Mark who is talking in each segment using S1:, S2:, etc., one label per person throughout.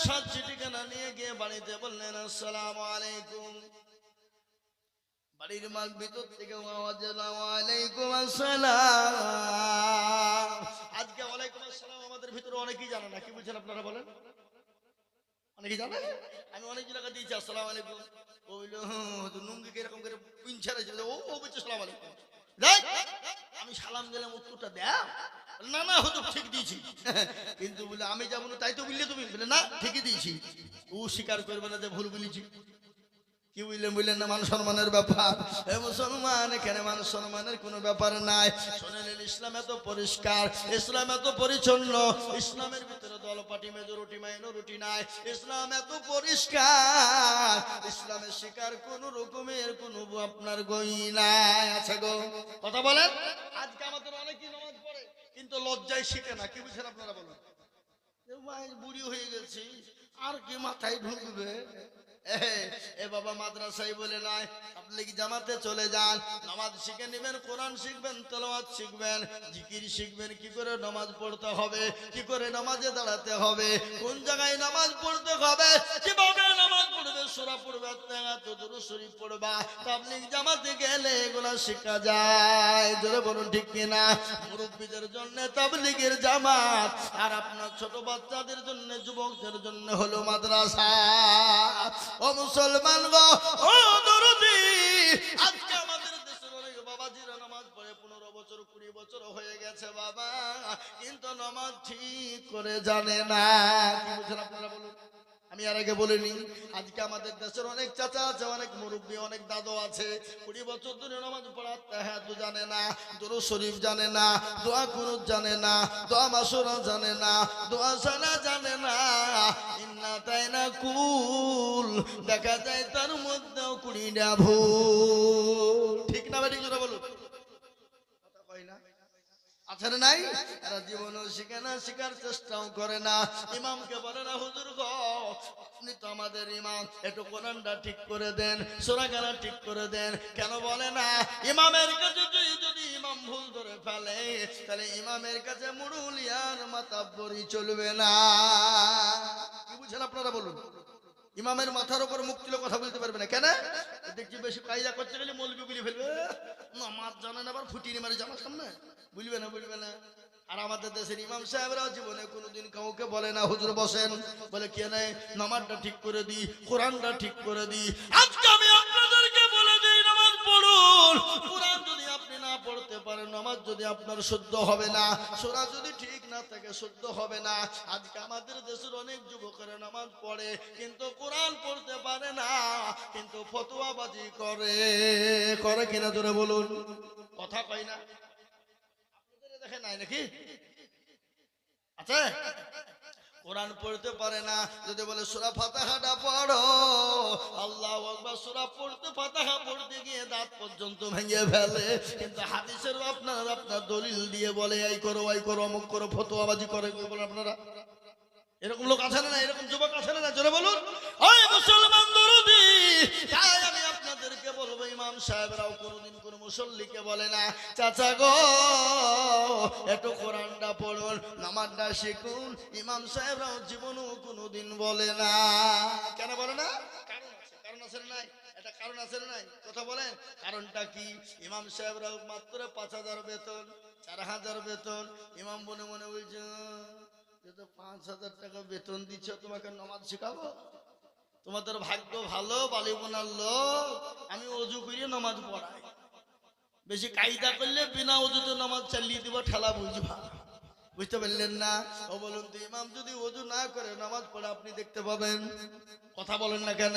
S1: সাতটি ঠিকানা নিয়ে গিয়ে বাড়িতে বললেন আসসালামু আলাইকুম। বাড়ির মাল ভিতর থেকে আওয়াজ এলো ওয়ালাইকুম আসসালাম। আজকে ওয়ালাইকুম আসসালাম আমাদের ভিতরে অনেকেই জানে না, কি বলছেন আপনারা বলেন? অনেকেই জানে। আমি অনেক জায়গা দিয়েছি আসসালামু আলাইকুম, ও বললো নুঙ্গিকে এরকম করে পিঞ্চারে ও বলছে আসসালামু আলাইকুম। আমি সালাম দিলাম, উত্তরটা দেও না না হয়তো ঠিক দিয়েছি, কিন্তু বলে আমি যাবো না তাই তো বললে তুমি, বলে না ঠিকই দিয়েছি। ও স্বীকার করবে না যে ভুল বলেছি। কি বললেন না মান সম্মানের ব্যাপার। মুসলমান এখানে মান সম্মানের কোনো ব্যাপার নাই। শোনেন ইসলাম এত পরিষ্কার, ইসলাম এত পরিচ্ছন্ন, ইসলামের ভিতরে দলপাটি মেজরিটি মাইনরিটি নাই। ইসলাম এত পরিষ্কার, ইসলামের শিকার কোন রকমের কোন আপনার গই নাই। আছে গো, কথা বলেন। আজকে আমাদের অনেকেই নামাজ পড়ে কিন্তু লজ্জায় শিখে না, কি বুঝছেন আপনারা বলেন? বুড়ি হয়ে গেছি আর কি মাথায় ঢুকবে। এ বাবা মাদ্রাসায় বলে নয়, আপনি কি জামাতে চলে যান, নামাজ শিখে নেবেন, কোরআন শিখবেন, তেলাওয়াত শিখবেন, জিকির শিখবেন, কি করে নামাজ পড়তে হবে, কি করে নামাজে দাঁড়াতে হবে, কোন জায়গায় নামাজ পড়তে হবে, কিভাবে নামাজ পড়বে, সূরা পড়বে, দুরূদ শরীফ পড়বা। তাবলীগ জামাতে গেলে এগুলা শেখা যায়। জোরে বলুন ঠিক কিনা? মুরব্বীদের জন্য তাবলীগের জামাত, আর আপনার ছোট বাচ্চাদের জন্য, যুবকদের জন্য হলো মাদ্রাসা। ও মুসলমান গো, ও দরদি, আজকে আমাদের দেশের অনেক বাবাজিরা নামাজ পড়ে 15 বছর 20 বছর হয়ে গেছে বাবা, কিন্তু নামাজ ঠিক করে জানে না। কি বুঝছেন আপনারা বলুন? আমি আর আগে বলিনি, আজকে আমাদের দেশের অনেক চাচা আছে, অনেক মুরব্বী, অনেক দাদু আছে, 20 বছর ধরে নামাজ পড়া তাহাজ্জুদ জানে না, দুরূদ শরীফ জানে না, দোয়া কুনুত জানে না, দোয়া মাসুরা জানে না, দোয়া সানা জানে না। ইন্না তাইনা কুল, দেখা যায় তার মধ্যেও 20টা ভুল। ঠিক না বেঠিক জোরে বলুন, কথা কই না? আছে না নাই? এরা জীবনও শিখে না, শিখার চেষ্টাও করে না। ইমামকে বলে না হুজুর গো আপনি তো আমাদের ইমাম, একটু কোরআনটা ঠিক করে দেন, সূরা গানা ঠিক করে দেন। কেন বলে না? ইমামের কাছে যদি ইমাম ভুল ধরে ফেলে, তাহলে ইমামের কাছে মুরুলিয়ার মাতাব্বরি চলবে না। কি বুঝছেন আপনারা বলুন? ইমামের মাথার উপর মুখ তুলে কথা বলতে পারবে না। কেন? দেখছি বেশি কায়দা করতে গেলে মৌলবি বলে ফেলবে, নামাজ জানে না, আবার ফুটিয়ে মারে জামার সামনে, বুঝবে না, বুঝবে না। আর আমাদের দেশের ইমাম সাহেবরা জীবনে কোনোদিন কাউকে বলে না হুজুর বসেন, বলে কে নাই নামাজটা ঠিক করে দি, কোরআনটা ঠিক করে দি। আজকে আমি আপনাদেরকে বলে দিই নামাজ পড়ুন। কোরআন যদি আপনি না পড়তে পারেন, নামাজ যদি আপনার শুদ্ধ হবে না, সূরা যদি ঠিক না থাকে শুদ্ধ হবে না। আজকে আমাদের দেশের অনেক যুবকেরা নামাজ পড়ে কিন্তু কোরআন পড়তে পারে না, কিন্তু ফতোয়াবাজি করে। করে কিনা জোরে বলুন, কথা কয় না? দেখে নাই নাকি? আছে কোরআন পড়তে পারে না, যদি বলে সূরা ফাতিহাটা পড়ো, আল্লাহু আকবার, সূরা পড়তে ফাতিহা পড়তে গিয়ে দাঁত পর্যন্ত ভেঙে ফেলে। কিন্তু হাদিসের আপনার দলিল দিয়ে বলে এই করো ওই করো অমুক করো, ফতোয়াবাজি করে। বলেন আপনারা এরকম লোক আছে না? এরকম যুবক আছে না? জোরে বলুন। ওই মুসলমান দরদি, তাই আমি আপনাদেরকে বলবো ইমাম সাহেবরাও কোনোদিন কোন মুসল্লিকে বলে না চাচা গো একটু কোরআনটা পড়ুন, নামাজটা শিখুন। ইমাম সাহেবরাও জীবনও কোনোদিন বলে না। কেন বলে না? কারণ আছে, কারণ আছে না নাই? এটা কারণ আছে না নাই? কথা বলেন, কারণটা কি? ইমাম সাহেবরাও মাত্র 5000 বেতন, 4000 বেতন। ইমাম মনে মনে বলছে 5000 টাকা বেতন দিচ্ছ, তোমাকে নামাজ শেখাবো? তোমাদের ভাগ্য ভালো, বালিবোনার লোক, আমি অজু করিয়ে নামাজ পড়াই। বেশি কায়দা করলে বিনা অজুতে নামাজ চালিয়ে দিব, ঠেলা বুঝবা। বুঝতে পারলেন না? ও বলুন তো, ইমাম যদি অজু না করে নামাজ পড়ে আপনি দেখতে পাবেন? কথা বলেন না কেন?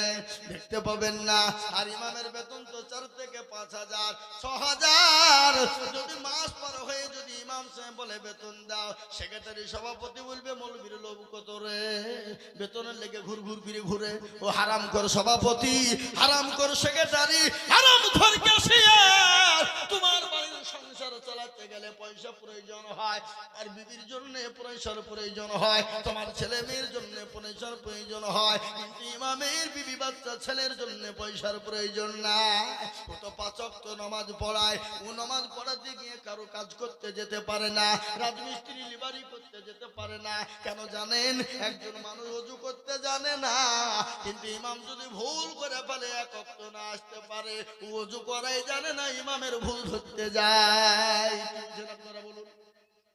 S1: দেখতে পাবেন না। আর ইমামের বেতন তো 4 থেকে 5000 6000। যদি মাস পার হয়ে যদি ইমাম সাহেব বলে বেতন দাও, সেক্রেটারি সভাপতি বলবে মৌলবীর লোভ কত রে, বেতনের লেগে ঘুর ঘুর ফিরে ঘুরে। ও হারাম কর সভাপতি, হারাম কর সেক্রেটারি, হারাম কর ক্যাশিয়ার, তোমার বাড়ির সংসার চালাতে গেলে পয়সা প্রয়োজন হয়, আর বিবির জন্য পয়সার প্রয়োজন হয়, তোমার ছেলে মেয়ের জন্য পয়সার প্রয়োজন হয়, কিন্তু ইমামের বিবি বাচ্চা ছেলের জন্য পয়সার প্রয়োজন না। ও তো 5 ওয়াক্ত নামাজ পড়ায়, ও নামাজ পড়াতে গিয়ে কারো কাজ করতে যেতে পারে না, রাজমিস্ত্রি লিবারি করতে যেতে পারে না। কেন জানেন? একজন মানুষ ওযু করতে জানে না, কিন্তু ইমাম যদি ভুল করে ফেলে 1 ওয়াক্ত না আসতে পারে, ওযু করাই জানে না, ইমামের ভুল ধরতে যায়। আপনারা বলুন,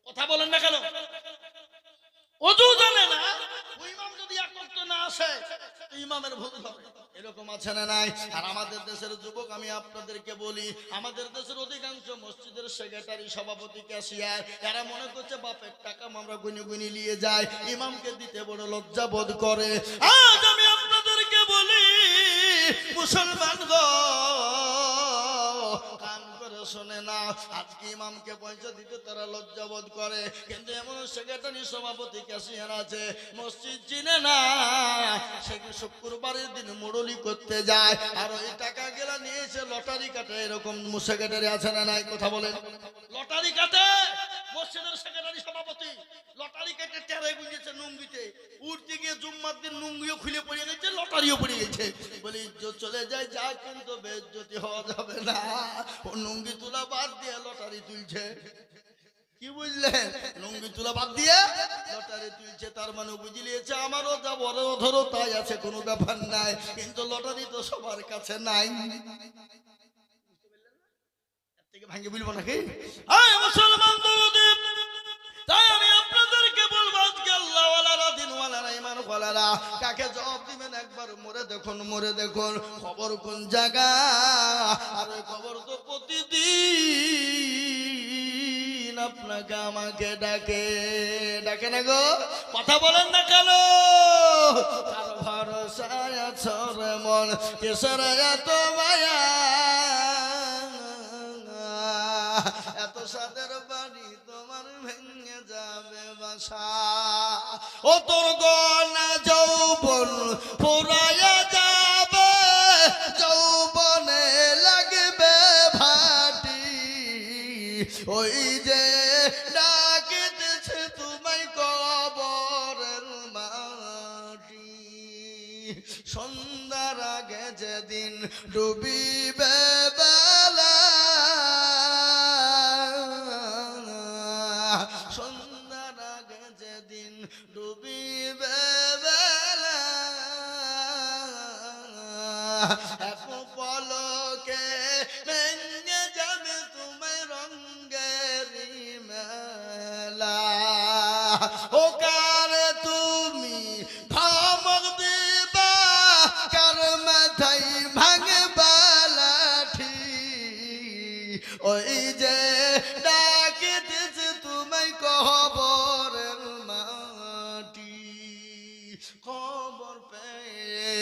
S1: কথা বলেন না কেন? ওযু জানে না, ওই ইমাম যদি 1 ওয়াক্ত না আসে, ইমামের ভুল ধরে। এরকম আছে না নাই? আর আমাদের দেশের যুবক, আমি আপনাদেরকে বলি, আমাদের দেশের অধিকাংশ মসজিদের সেক্রেটারি, সভাপতি, ক্যাশিয়ার, এরা মনে করছে বাপের টাকা আমরা গুনি গুনি নিয়ে যাই, ইমামকে দিতে বড় লজ্জা বোধ করে। আজ আমি আপনাদেরকে বলি, মুসলমান গো, কান করে শোনে না, আজকে ইমামকে পয়সা দিতে তারা লজ্জা বোধ করে, কিন্তু এমন সেক্রেটারি, সভাপতি, ক্যাশিয়ার আছে মসজিদ চিনে না, সে শুক্রবারের দিন মুরলি করতে যায়, আর ওই টাকা গেলা নিয়েছে লটারি কাটে। এরকম সেক্রেটারি আছে না নাই? কথা বলেন। লটারি কাটে মসজিদের সেক্রেটারি, সভাপতি, লটারি কেটে টেরে গুঁজেছে নুঙ্গিতে, উঠতে গিয়ে জুম্মার দিন নুঙ্গিও খুলে পড়ে গেছে, লটারিও পড়ে গেছে। বলি ইজ্জত চলে যায় যা, কিন্তু বেইজ্জতি হওয়া যাবে না। ও নুঙ্গি তোলা বাদ দিয়ে লটারি তুলছে। কি বুঝলেন? লুঙ্গি তুলা বাদ দিয়ে লটারি তুলছে, তার মানে বুঝলিয়েছে আমারও যা বড় ধরো তাই আছে, কোনো ব্যাপার নাই, কিন্তু লটারি তো সবার কাছে নাই। থেকে ভাঙে বলবো নাকি? মুসলমান দরদীপ, তাই আমি আপনাদেরকে বলবো, আজকে আল্লাহওয়ালারা, দিনওয়ালারা, ইমানওয়ালারা কাকে জবাব দিবেন একবার মরে দেখুন, মরে দেখুন খবর কোন জায়গা। আর ওই খবর তো প্রতিদিন আপনাকে আমাকে ডাকে, ডাকে না গো? কথা বলেন না কেন? তার ভরসায় আছো রে মন, কিসের এত মায়া, এত সাদের বাড়ি তোমার ভেঙে যাবে বাসা। ও তোর গনা যৌবন ফুরাইয়া যাবে, যৌবনে লাগবে ভাটি, ওই যে ডাকিতেছে তোমায় কবরের মাটি। সন্ধ্যার আগে যেদিন ডুবিবে বেলা, সন্ধ্যার আগে যেদিন ডুবিবে বেলা, এক পলকে ভেঙে যাবে তোমায় রঙের মেলা। ও কারে তুমি ধমক দিবা, কার মাথায় ভাঙবা লাঠি, ওই যে ডাকিতেছে তোমায় কবরের মাটি। খবর পেয়ে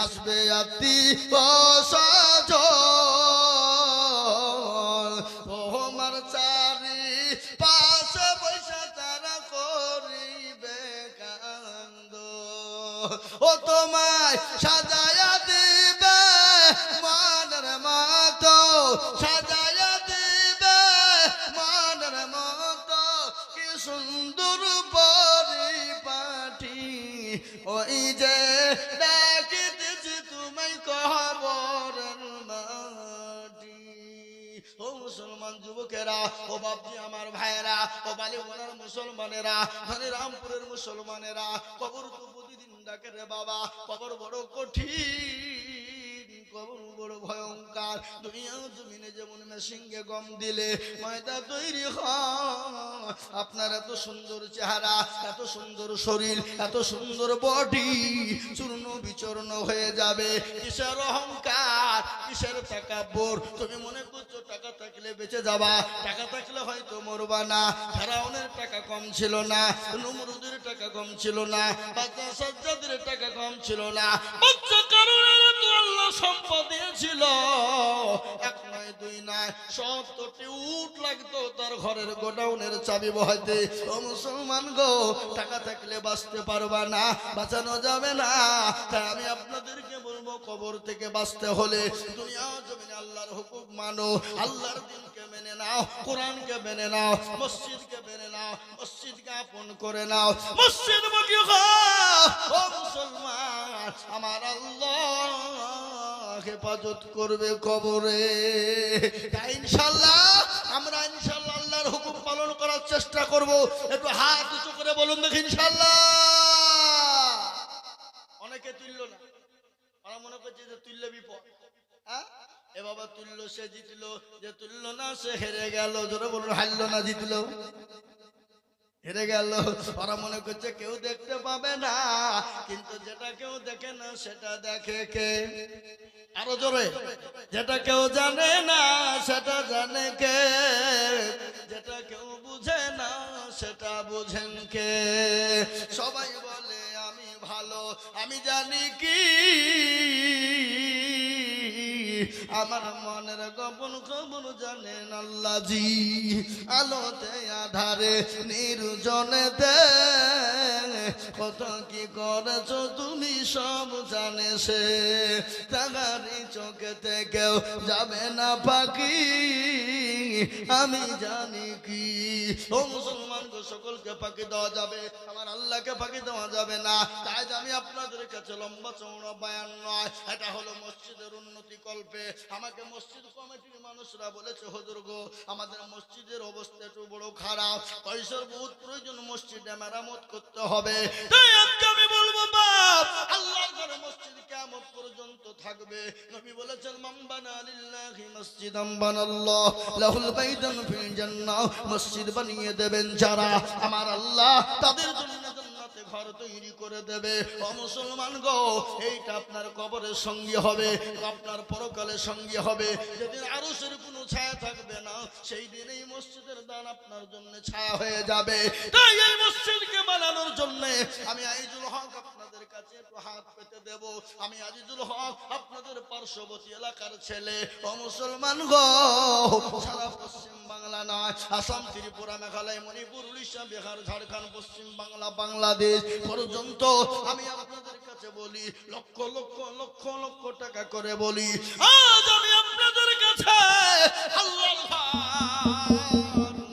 S1: আসবে আত্মীয়-স্বজন, তোমার চারি পাশে বৈশা তারা করিবে কান্দ। ও তোমায় সাজায়া দিবে মনের মতো, সাজায়া দিবে মনের মতো, কি সুন্দর পরিপাটি, ওই যে ডাকিতেছি তোমায় কবরের মাটি। ও মুসলমান যুবকেরা, ও বাপজি আমার ভাইয়েরা, ও বালিগোনার মুসলমানেরা, ধনী রামপুরের মুসলমানেরা, কবর তো প্রতিদিন ডাকে রে বাবা। কবর বড় কঠিন, কবর বড় ভয়ঙ্কর। দুনিয়া জমিনে যেমন মেশিনকে গম দিলে ময়দা তৈরি হয়, আপনার এত সুন্দর চেহারা, এত সুন্দর শরীর, এত সুন্দর বডি চূর্ণ বিচূর্ণ হয়ে যাবে। কিসের অহংকার, কিসের তাকাব্বুর? তুমি মনে করছো টাকা থাকলে বেঁচে যাবা, টাকা থাকলে হয়তো মরবা না। ফেরাউনের টাকা কম ছিল না, নমরুদের টাকা কম ছিল না, বাদশাহ সাজ্জাদের টাকা কম ছিল না, বাচ্চা কারণের তো আল্লাহ সম্পদ দিয়েছিল, এক নয় দুই নয় 70টি উট লাগতো তার ঘরের গোডাউনের চাবি বহাইতে। ও মুসলমান গো, টাকা থাকলে বাঁচতে পারবা না, বাঁচানো যাবে না। তাই আমি আপনাদেরকে বলবো, কবর থেকে বাঁচতে হলে দুনিয়া জমিনে আল্লাহর হুকুম মানো, আল্লাহর দিনকে মেনে নাও, কোরআনকে মেনে নাও, মসজিদকে মেনে নাও, মসজিদকে আপন করে নাও, মসজিদ মুখী হও। ও মুসলমান, আমার আল্লাহ হেফাজত করবে কবরে। তাই ইনশাআল্লাহ আমরা ইনশাআল্লাহ আল্লাহর হুকুম পালন করার চেষ্টা করব। একটু হাত উঁচু করে বলুন দেখি ইনশাআল্লাহ। অনেকে তুলল না, ওরা মনে করছে যে তুললে বিপদ। হ্যাঁ, এ বাবা তুললো সে জিতলো, যে তুললো না সে হেরে গেল। জোরে বলুন, হারলো না জিতলো, হেরে গেল। ওরা মনে করছে কেউ দেখতে পাবে না, কিন্তু যেটা কেউ দেখে না সেটা দেখে কে? আরো জোরে, যেটা কেউ জানে না সেটা জানে কে? যেটা কেউ বুঝে না সেটা বুঝেন কে? সবাই বলে আমি ভালো, আমি জানি কি আমার মনের গোপন খবর জানেন আল্লাহজি। আলোতে আধারে নির্জনেতে কত কি করেছো তুমি সব জানে সে। তাগারি চোখেতে কেউ যাবে না পাখি, আমি জানি কি। ও মুসলমান গো, সকলকে ফাঁকি দেওয়া যাবে, আমার আল্লাহকে ফাঁকি দেওয়া যাবে না। তাই আমি আপনাদের কাছে লম্বা চৌড়া বয়ান নয়, এটা হলো মসজিদের উন্নতি কল্পে। আমাকে মসজিদ কমিটির মানুষরা বলেছে, হুজুর গো আমাদের মসজিদের অবস্থা একটু বড় খারাপ, পয়সার বহুত প্রয়োজন, মসজিদে মেরামত করতে হবে। তাই আজকে আমি বলবো বাপ, আল্লাহর ঘরে মসজিদ কিয়ামত পর্যন্ত থাকবে। নবী বলেছেন, মান বানা লিল্লাহি মসজিদান বানাল্লাহু লাহুল বাইতান ফিল জান্নাহ। মসজিদ বানিয়ে দেবেন যারা, আমার আল্লাহ তাদের জন্য জান্নাতে ঘর তৈরি করে দেবে। ও মুসলমান গো, এইটা আপনার কবরের সঙ্গী হবে, আপনার পরকালের সঙ্গী হবে। যেদিন আরশের কোনো ছায়া থাকবে না, সেই দিন এই মসজিদের দান আপনার জন্য ছায়া হয়ে যাবে। তাই এই মসজিদকে বানানোর জন্য আমি আজিজুল হক আপনাদের কাছে একটু হাত পেতে দেব। আমি আজিজুল হক আপনাদের পার্শ্ববর্তী এলাকার ছেলে। ও মুসলমান গো, সারা পশ্চিম বাংলা নয়, আসাম, ত্রিপুরা, মেঘালয়, মণিপুর, উড়িষ্যা, বিহার, ঝাড়খণ্ড, পশ্চিম বাংলা, বাংলাদেশ পর্যন্ত আমি আপনাদের কাছে বলি, লক্ষ লক্ষ লক্ষ লক্ষ টাকা করে বলি, আজ আমি আপনাদের কাছে আল্লাহর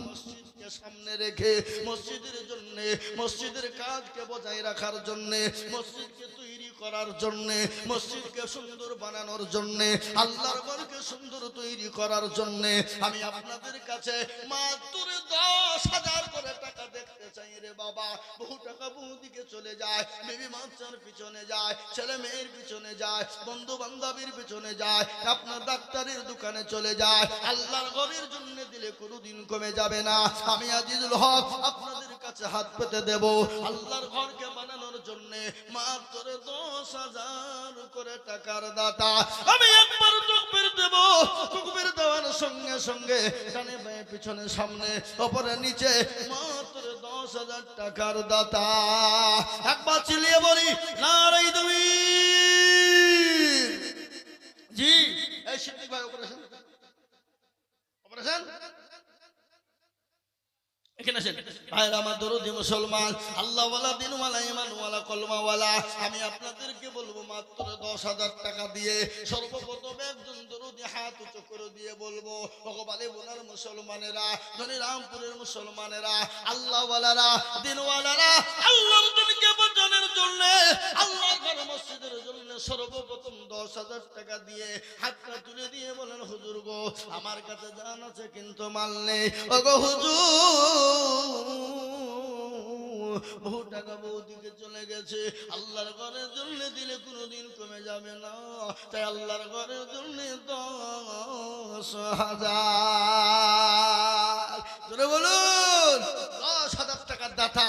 S1: মসজিদকে সামনে রেখে মসজিদের জন্য, মসজিদের কাজকে বজায় রাখার জন্য, মসজিদকে তৈরি করার জন্য, মসজিদকে সুন্দর বানানোর জন্য, আল্লাহর ঘরকে সুন্দর তৈরি করার জন্য আমি আপনাদের কাছে মাত্র 10,000 করে টাকা দেখতে চাই রে বাবা। বহু টাকা বহু দিকে চলে যায়, বেবি বাচ্চার পিছনে যায়, ছেলে মেয়ের পিছনে যায়, বন্ধু বান্ধবীর পিছনে যায়, আপনার ডাক্তারের দোকানে চলে যায়। আল্লাহর ঘরের জন্য দিলে কোনোদিন কমে যাবে না। আমি আজিজুল হক আপনাদের কাছে হাত পেতে দেব, আল্লাহর ঘরকে বানানোর জন্য মাত্র 10,000 করে টাকার দাতা। আমি একবার তাকবীর দেব, তাকবীর দেওয়ার সঙ্গে সঙ্গে ডানে বাঁয়ে পিছনে সামনে উপরে নিচে মাত্র 10,000 টাকার দাতা। একবার চিল্লিয়ে বলি নারায়ে তাকবীর। জি, এই সিদ্দিক ভাই অপারেশন অপারেশন এখানে আসেন ভাইরা আমার দরদি মুসলমান, আল্লাহওয়ালা, দিনওয়ালা, ইমানওয়ালা, কলমাওয়ালা। আমি আপনাদেরকে বলবো মাত্র 10,000 টাকা দিয়ে সর্বপ্রথম একজন দরদি হাত উঁচু করে দিয়ে বলবো, ভগবানে বোনার মুসলমানেরা, ধনী রামপুরের মুসলমানেরা, আল্লাহওয়ালারা, দিনওয়ালারা, আল্লাহর দিনকে বাঁচানোর জন্য, আল্লাহর ঘর মসজিদের জন্য সর্বপ্রথম 10,000 টাকা দিয়ে হাতটা তুলে দিয়ে বলেন, হুজুর গো আমার কাছে জান আছে কিন্তু মাল নেই। ওগো হুজুর, বহু টাকা বহু দিকে চলে গেছে, আল্লাহর ঘরের জন্য দিলে কোনোদিন কমে যাবে না। তাই আল্লাহর ঘরের জন্য 10,000 ধরে বলুন, 10,000 টাকার দাতা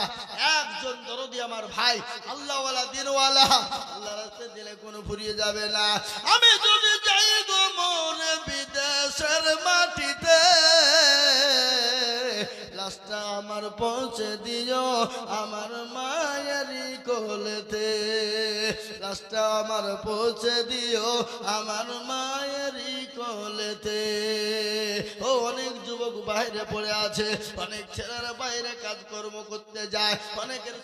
S1: একজন দরদি আমার ভাই, আল্লাহওয়ালা, দিনওয়ালা, আল্লাহর রাস্তায় দিলে কোনো ফুরিয়ে যাবে না। আমি যদি যাই গো মনে বিদেশের মাটিতে, লাশটা আমার পৌঁছে দিও আমার মায়েরই কোলেতে। কাজটা আমার পৌঁছে দিও আমার মায়েরই কোলেতে। ও অনেক যুবক বাইরে পড়ে আছে, অনেক ছেলেরা বাইরে কাজকর্ম করতে যায়, অনেকের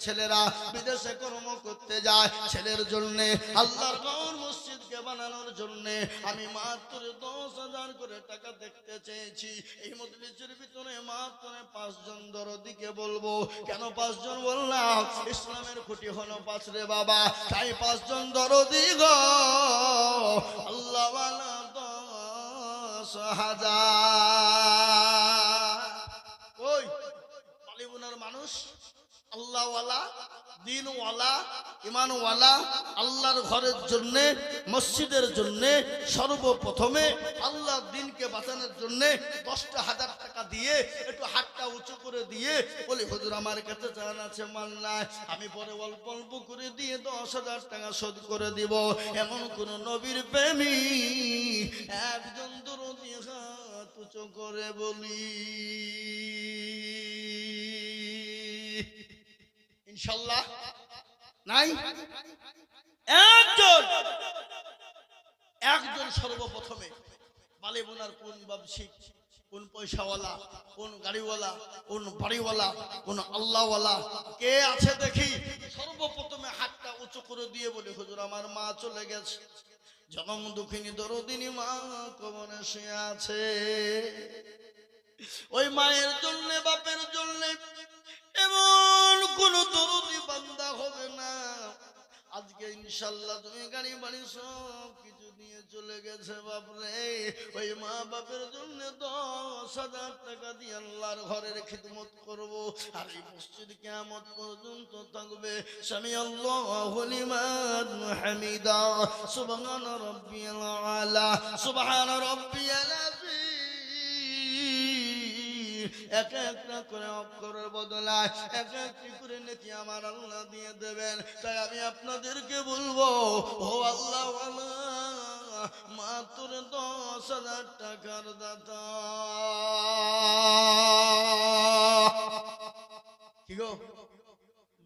S1: ছেলেরা বিদেশে কর্ম করতে যায়। ছেলের জন্য আল্লাহর ঘর মসজিদকে বানানোর জন্য আমি মাত্র 10,000 করে টাকা দেখতে চেয়েছি। এই মজলিসের ভিতরে মাত্র 5 জন দরদিকে বলবো। কেন 5 জন বললাম? ইসলামের খুঁটি হলো 5 রে বাবা, তাই 5 জন দরদি গো আল্লাহ ওয়ালা 10,000। ওই বালিগুনার মানুষ আল্লাহওয়ালা, দিনওয়ালা, ইমানওয়ালা, আল্লাহর ঘরের জন্য, মসজিদের জন্য সর্বপ্রথমে আল্লাহর দিনকে বাঁচানোর জন্য 10,000 টাকা দিয়ে একটু হাতটা উঁচু করে দিয়ে বলি হুজুর আমার কাছে জান আছে, মাল নাই, আমি পরে অল্প অল্প করে দিয়ে 10,000 টাকা শোধ করে দিব। এমন কোন নবীর প্রেমী একজন দরদি হাত উঁচু করে বলি ইনশাআল্লাহ নাই? একজন সর্বপ্রথমে বালিবোনার কোন ব্যবসায়িক, কোন পয়সাওয়ালা, কোন গাড়িওয়ালা, কোন বাড়িওয়ালা, কোন আল্লাহওয়ালা কে আছে দেখি সর্বপ্রথমে হাতটা উঁচু করে দিয়ে বলি হুজুর আমার মা চলে গেছে, জনম দুঃখিনী দরদিনী মা কবরে শুয়ে আছে। ওই মায়ের জন্য, বাপের জন্য এমন কোন দরদি বান্দা হবে না আজকে ইনশাআল্লাহ তুমি গাড়ি বাড়ি সব কিছু নিয়ে চলে গেছে বাপরে। ওই মা বাপের জন্য 10,000 টাকা দিয়ে আল্লাহর ঘরের খিদমত করব, আর এই মসজিদ কিয়ামত পর্যন্ত থাকবে। সামি আল্লাহু লিমান হামিদা, সুবহান রাব্বিয়াল আলা, সুবহান রাব্বিয়াল আযীম। এক একটা করে অক্ষরের বদলায় এক একটি করে নেকি আমার আল্লাহ দিয়ে দেবেন। তাই আমি আপনাদেরকে বলবো, ও আল্লাহ মাত্র 10,000 টাকার দাতা। কি গো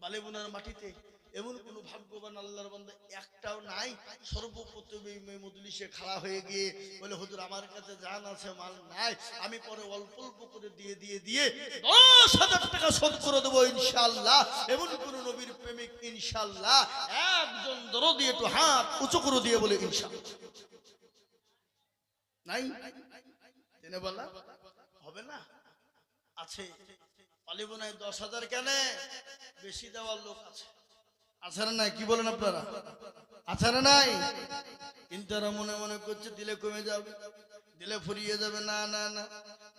S1: বালিবোনার মাটিতে এমন কোন ভাগ্যবান আল্লাহর বান্দা একটাও নাই সর্বপ্রথম এই মজলিসে খাড়া হয়ে গিয়ে বলে হুজুর আমার কাছে জান আছে, মাল নাই, আমি পরে অল্প অল্প করে দিয়ে 10,000 টাকা শোধ করে দেবো ইনশাআল্লাহ। এমন কোন নবীর প্রেমিক ইনশাআল্লাহ একজন দরদি একটু হাত উঁচু করে দিয়ে বলে ইনশাআল্লাহ নাই? দিনে বলা হবে না? আছে বালিবোনায় 10,000 কেন? বেশি দেওয়ার লোক আছে, আছে না নাই? কি বলেন আপনারা? আছে না নাই? কিন্তু এরা মনে মনে করছে দিলে কমে যাবে, দিলে ফুরিয়ে যাবে। না না না,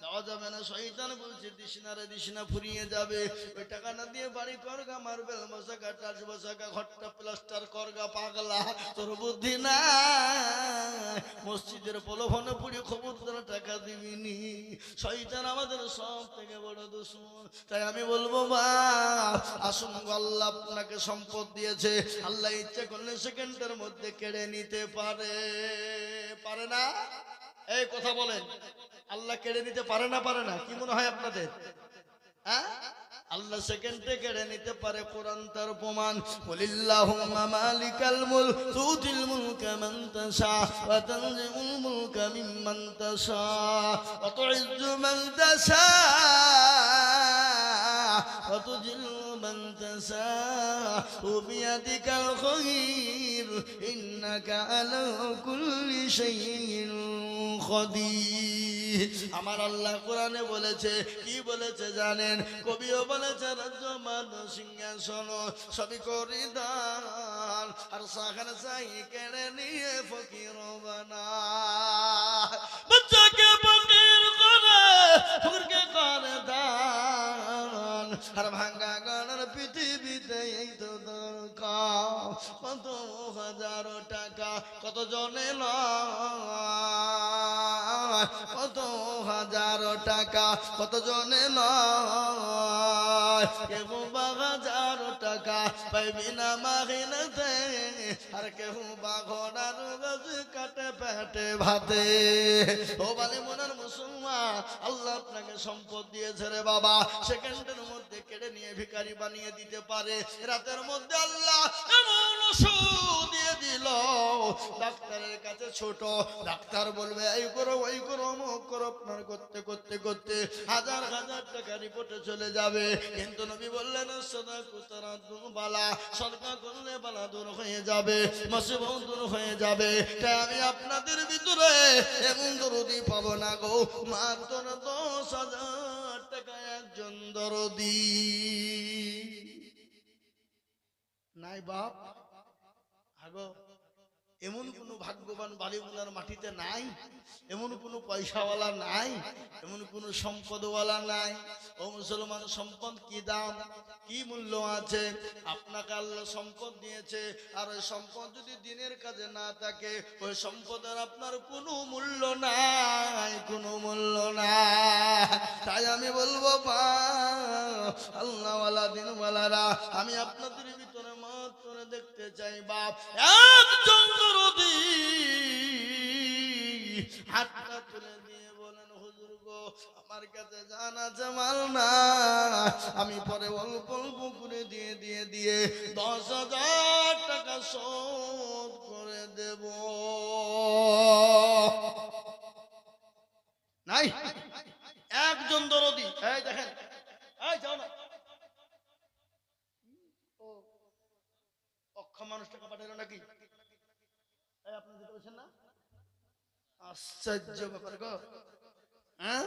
S1: দেওয়া যাবে না। শয়তান বলছে দিস না রে, দিস না, ফুরিয়ে যাবে। ওই টাকা না দিয়ে বাড়ি করগা, মার্বেল বসাগা, টাচ বসাগা, ঘরটা প্লাস্টার করগা, পাগলা তোর বুদ্ধি না। মসজিদের প্রলোভনে পুড়ে খবর তোরা টাকা দিবিনি। শয়তান আমাদের সব থেকে বড় দুশমন। তাই আমি বলবো মা আসুন, আল্লাহ আপনাকে সম্পদ দিয়েছে, আল্লাহ ইচ্ছা করলে সেকেন্ডের মধ্যে কেড়ে নিতে পারে, পারে না? এই কথা বলেন, আল্লাহ কেড়ে নিতে পারে না? পারে না? কি মনে হয় আপনাদের? হ্যাঁ, আল্লাহ সেকেন্ডে কেড়ে নিতে পারে। কোরআন তার প্রমাণ। কুলিল্লাহুম্মা মালিকাল মুলক তুতিল মুলকা মান তাশা ওয়া তানজিউল মুলকা মিম্মান তাশা ওয়া তুইজ্জু মান তাশা ওয়া তুযিল্লু মান তাশা ওয়া বিয়াদিকাল খায়র ইন্নাকা আলা কুল্লি শাইইন কদির। আমার আল্লাহ কোরআনে বলেছে, কি বলেছে জানেন? কবিও বলেছে রাজ্যমান সিংহাসন সবই করি দান, আর সাখান চাই কেড়ে নিয়ে ফকির বানায়। বাচ্চাকে ফকির করে, ফকিরকে করে দান, আর ভাঙ্গা গানের পৃথিবীতে এই তো দরকার। কত হাজার টাকা কত জনে নয়, কত হাজার টাকা কত জনে নয়, কেউ 1000 টাকা পাইবি না মাহিনাতে, আর কেউ ঘোড়ার গাছ কাটে পেটে ভাতে। ও বালিবোনার মুসলমান, আল্লাহ আপনাকে সম্পদ দিয়েছে রে বাবা, সেকেন্ডের মধ্যে কেড়ে নিয়ে ভিখারি বানিয়ে দিতে পারে। রাতের মধ্যে আল্লাহ এমন ওষুধ দিয়ে দিল। ডাক্তারের কাছে ছোট, ডাক্তার বলবে এই করো ওই করো অমুক করো, আপনার করতে করতে করতে হাজার হাজার টাকা রিপোর্টে চলে যাবে। কিন্তু নবী বললেন সাদাকুতারা দুবালা, সদকা করলে বালা দূর হয়ে যাবে, মুসিবত দূর হয়ে যাবে। তাই আমি আপনাদের ভিতরে এমন দরদি পাবো না গো, মাত্র 10,000 টাকা একজন দরদি নাই বাপ। আগো এমন কোন ভাগ্যবান বালিগুলার মাটিতে নাই, এমন কোন পয়সাওয়ালা নাই, এমন কোন সম্পদওয়ালা নাই। ও মুসলমান, সম্পদ কি দাম, কি মূল্য আছে? আপনাকে আল্লাহ সম্পদ দিয়েছে, আর ওই সম্পদ যদি দিনের কাজে না থাকে, ওই সম্পদের আপনার কোনো মূল্য নাই, কোনো মূল্য নাই। তাই আমি বলবো আল্লাহওয়ালা দিনওয়ালারা, আমি আপনাদের ভিতরে মাত্র দেখতে চাই বাপ একজন দরদি হাতটা তুলে দিয়ে বলেন হুজুর গো, আমার কাছে জান আছে মাল না, আমি পরে অল্প অল্প করে দিয়ে 10,000 টাকা শোধ করে দেব। নাই একজন দরদি। এই দেখেন, এই যাও না, অক্ষম মানুষ টাকা পাঠালো নাকি? আপনি দিতে পারছেন না? আশ্চর্য ব্যাপার গো। হ্যাঁ,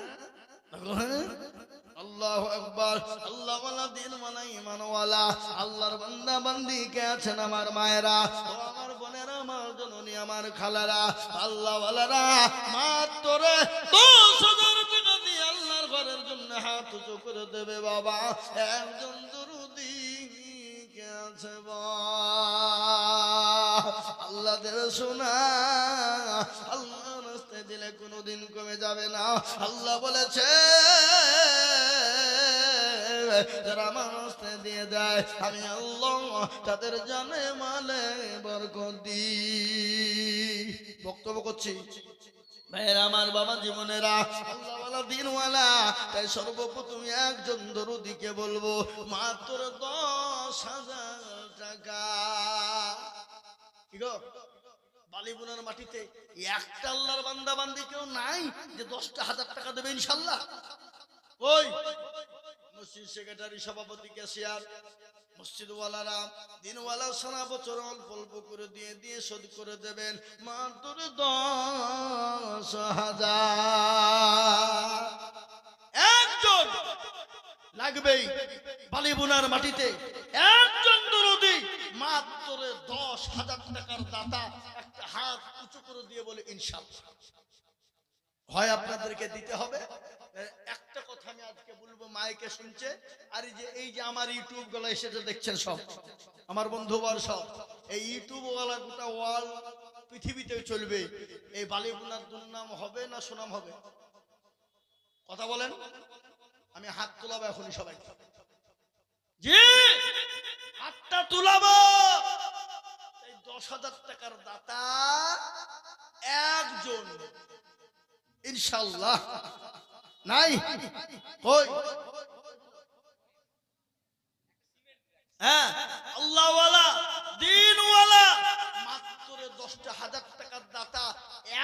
S1: আল্লাহু আকবার। আল্লাহ ওয়ালা দিন ওয়ালা ঈমান ওয়ালা আল্লাহর বান্দা বান্দি কে আছেন আমার মায়েরা, ও আমার বোনেরা, আমার জননী, আমার খালারা, আল্লাহ ওয়ালারা, মাত্র 10,000 টাকা দিয়ে আল্লাহর ঘরের জন্য হাত উঁচু করে দেবে বাবা। একজন দরুদি কে আছে আল্লাহ দেবে শোনা, আল্লাহ রাস্তায় দিলে কোনোদিন কমে যাবে না। আল্লাহ বলেছে যারা আমার রাস্তায় দিয়ে দেয়, আমি আল্লাহ তাদের জানে মালে বরকত দিই। বক্তব্য করছি ভাইয়েরা, আমার বাবা জীবনেরা, আল্লাহওয়ালা দিনওয়ালা, তাই সর্বপ্রথম একজন দরুদিকে বলবো মাত্র 10,000 টাকা। কি গো, বালিগুনার মাটিতে একটা আল্লাহর বান্দা বান্দি কেউ নাই যে 10,000 টাকা দেবে ইনশাল্লাহ? ওই মসজিদ সেক্রেটারি, সভাপতি, ক্যাশিয়ার, মসজিদওয়ালারা, দিনওয়ালা সারা বছর অল্প অল্প করে দিয়ে শোধ করে দেবেন মাত্র 10,000। একজন লাগবেই বালিগুনার মাটিতে, একজন দরদি মাত্র 10,000 টাকার দাতা একটা হাত উঁচু করে দিয়ে বলে ইনশাআল্লাহ। হয় আপনাদেরকে দিতে হবে। একটা কথা আমি আজকে বলবো, মাইকে শুনছে, আর এই যে আমার ইউটিউব গুলো এসে দেখছেন সব আমার বন্ধুবর, সব এই ইউটিউব ওয়ালা গোটা ওয়ার্ল্ড পৃথিবীতে চলবে, এই বালিগুনার দুর্নাম হবে না সুনাম হবে? কথা বলেন। আমি হাত তোলাবো এখনই, সবাই জি হাতটা তুলাবো। এই 10,000 টাকার দাতা একজন ইনশাআল্লাহ নাই। কই? হ্যাঁ, আল্লাহওয়ালা দিনওয়ালা মাত্র 10,000 টাকার দাতা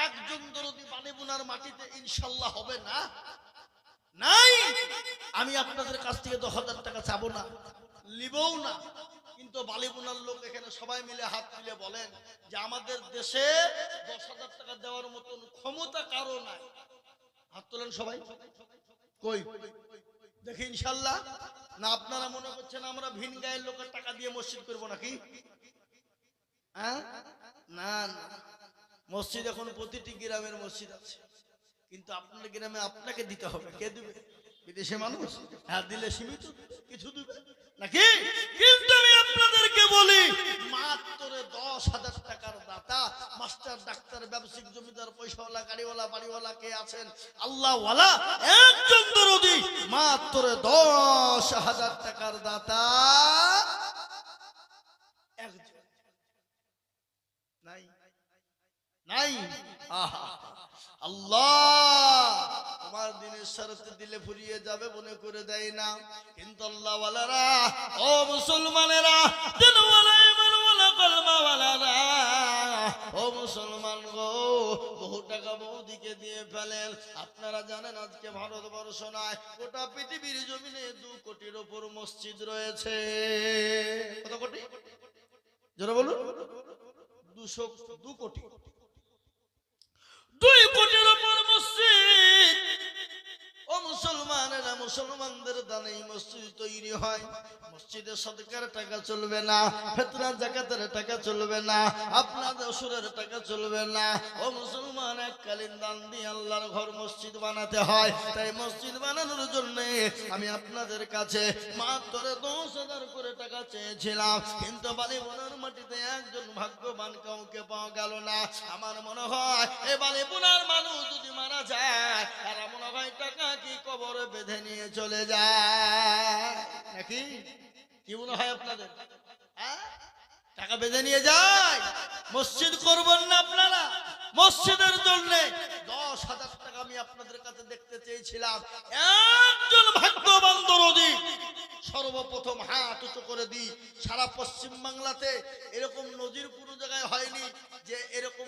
S1: একজন দরদি বালিগুনার মাটিতে ইনশাআল্লাহ হবে না? নাই। আমি আপনাদের কাছ থেকে 10,000 টাকা চাবো না, লিবও না, কিন্তু বালিগুনার লোক এখানে সবাই মিলে হাত তুলে বলেন যে আমাদের দেশে 10,000 টাকা দেওয়ার মতন ক্ষমতা কারো নাই। হাত তোলেন সবাই। কই দেখি ইনশাআল্লাহ। না আপনারা মনে করছেন আমরা ভিন গায়ের লোকের টাকা দিয়ে মসজিদ করবো নাকি? হ্যাঁ, না না, মসজিদ এখন প্রতিটি গ্রামের মসজিদ আছে, কিন্তু আপনার গ্রামে আপনাকে দিতে হবে। কে দিবে? বিদেশে মানুষ। হ্যাঁ, দিলে সীমিত কিছু দিবে নাকি? কিন্তু আমি আপনাদেরকে বলি মাত্র 10,000 টাকার দাতা, মাস্টার, ডাক্তার, ব্যবসায়িক, জমিদার, পয়সাওয়ালা, গাড়িওয়ালা, বাড়িওয়ালা কে আছেন? আল্লাহওয়ালা একজন দরদি মাত্র 10,000 টাকার দাতা একজন নাই। নাই। আহা, আল্লাহ তোমার দিনের শরতে দিলে ফুরিয়ে যাবে মনে করে দেয় না, কিন্তু আল্লাহওয়ালারা, ও মুসলমানেরা, দিনওয়ালা, ইমানওয়ালা, কলমা টাকা বৌদিকে দিয়ে ফেলেন। আপনারা জানেন আজকে ভারতবর্ষ নয়, গোটা পৃথিবীর জমিনে 2 কোটির উপর মসজিদ রয়েছে। কত কোটি? যারা বলুন 2 কোটি। 2 কোটির উপর মসজিদ। ও মুসলমানেরা, মুসলমানদের দানে এই মসজিদ তৈরি হয়। মসজিদে সদকার টাকা চলবে না, ফিতরা যাকাতের টাকা চলবে না, আপনাদের ওসুরের টাকা চলবে না। ও মুসলমান, এককালীন দান দিয়ে আল্লাহর ঘর মসজিদ বানাতে হয়। তাই মসজিদ বানানোর জন্য আমি আপনাদের কাছে মাত্র 10,000 করে টাকা চেয়েছিলাম, কিন্তু বালিবোনার মাটিতে একজন ভাগ্যবান কাউকে পাওয়া গেল না। আমার মনে হয় এই বালিবোনার মানুষ যদি মারা যায়, এরা মনে হয় টাকা কি কবরে বেঁধে নিয়ে চলে যায় নাকি? কি মনে হয় আপনাদের? টাকা বেঁধে নিয়ে যায়। মসজিদ করবেন না আপনারা? মসজিদের জন্য 10,000 টাকা আমি আপনাদের কাছে দেখতে চেয়েছিলাম। একজন ভাগ্যবান দরদি সর্বপ্রথম হাত উঁচু করে দিই। সারা পশ্চিম বাংলাতে এরকম নজির কোনো জায়গায় হয়নি যে এরকম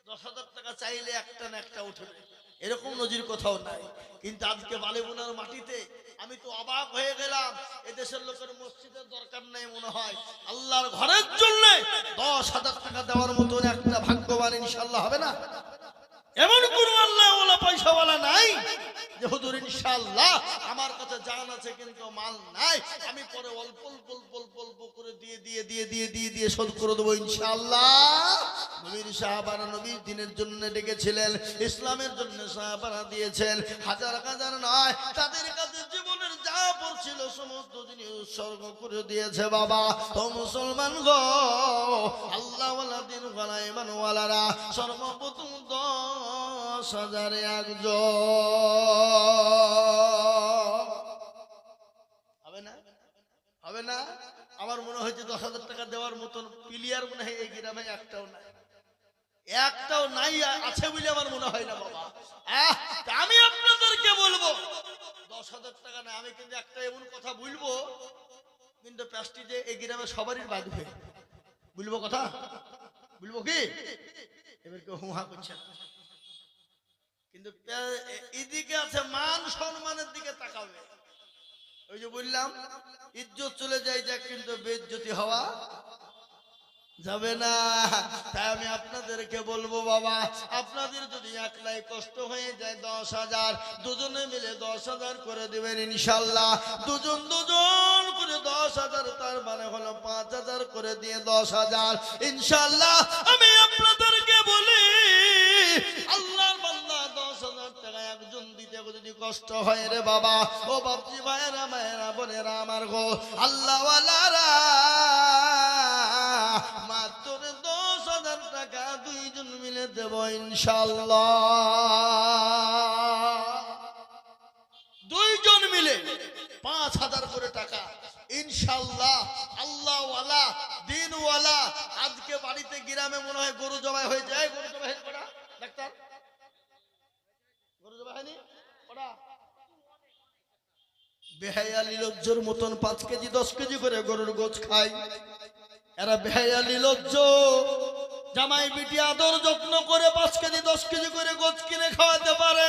S1: 10,000 টাকা চাইলে একটা না একটা উঠবে, এরকম নজির কোথাও নাই। কিন্তু আজকে বালিবোনার মাটিতে আমি তো অবাক হয়ে গেলাম। এদেশের লোকের মসজিদের দরকার নেই মনে হয়, আল্লাহর ঘরের জন্য 10,000 টাকা দেওয়ার মতন একটা ভাগ্যবান ইনশাআল্লাহ হবে না? এমন কোন আল্লাহওয়ালা পয়সাওয়ালা নাই যে হুজুর ইনশাআল্লাহ আমার কাছে জান আছে কিন্তু মাল নাই, আমি পরে অল্প অল্প অল্প অল্প করে দিয়ে শোধ করে দেবো ইনশাআল্লাহ। নবীর সাহাবারা নবীর দিনের জন্য ডেকেছিলেন, ইসলামের জন্য সাহাবারা দিয়েছেন হাজার হাজার নয়, তাদের কাছে জীবনের যা পড়ছিল সমস্ত জিনিস উৎসর্গ করে দিয়েছে। বাবা তো মুসলমান গো, আল্লাহওয়ালা দিন ওয়ালা ইমানওয়ালারা সর্বপ্রথম 10,000 একজন হবে না? হবে না? আমার মনে হয়েছে 10,000 টাকা দেওয়ার মতন প্লেয়ার মনে হয় এই গ্রামে একটাও নাই। একটাও নাই, আছে বলে আমার মনে হয় না বাবা। আমি আপনাদেরকে বলবো 10,000 টাকা না, আমি কিন্তু একটা এমন কথা বলবো কিন্তু প্যাস্টিজে এই গ্রামে সবারই বাঁধবে। বলবো কথা, বলবো কি? এবার কেউ হুহা করছে না, কিন্তু এদিকে আছে মান সম্মানের দিকে তাকাবে। ওই যে বললাম ইজ্জত চলে যায় যাক, কিন্তু বেইজ্জতি হওয়া যাবে না। তাই আমি আপনাদেরকে বলবো বাবা, আপনাদের যদি একলাই কষ্ট হয়ে যায় 10,000, দুজনে মিলে 10,000 করে দিবেন ইনশাআল্লাহ। দুজন করে 10,000, তার মানে হলো 5,000 করে দিয়ে 10,000 ইনশাআল্লাহ। আমি আপনাদেরকে বলি আল্লাহর বান্দা 10,000 টাকা একজন দিতে যদি কষ্ট হয় রে বাবা, ও বাপজি ভাইয়েরা মায়েরা বোনেরা আমার গো, আল্লাহওয়ালারা মাত্র 10,000 টাকা দুইজন মিলে দেব ইনশাআল্লাহ। দুইজন মিলে 5,000 করে টাকা ইনশাআল্লাহ। আল্লাহওয়ালা দিনওয়ালা আজকে বাড়িতে গ্রামে মনে হয় গরু জবাই হয়ে যায়। গরু জবাই হয়ে পড়া ডাক্তার, গরু জবাই হয়নি ওরা বেহায়া নির্লজ্জর মতন 5 কেজি 10 কেজি করে গরুর গোছ খায়। এরা বেহায়া নির্লজ্জ, জামাই বিটি আদর যত্ন করে 5 কেজি 10 কেজি করে গোছ কিনে খাওয়াতে পারে।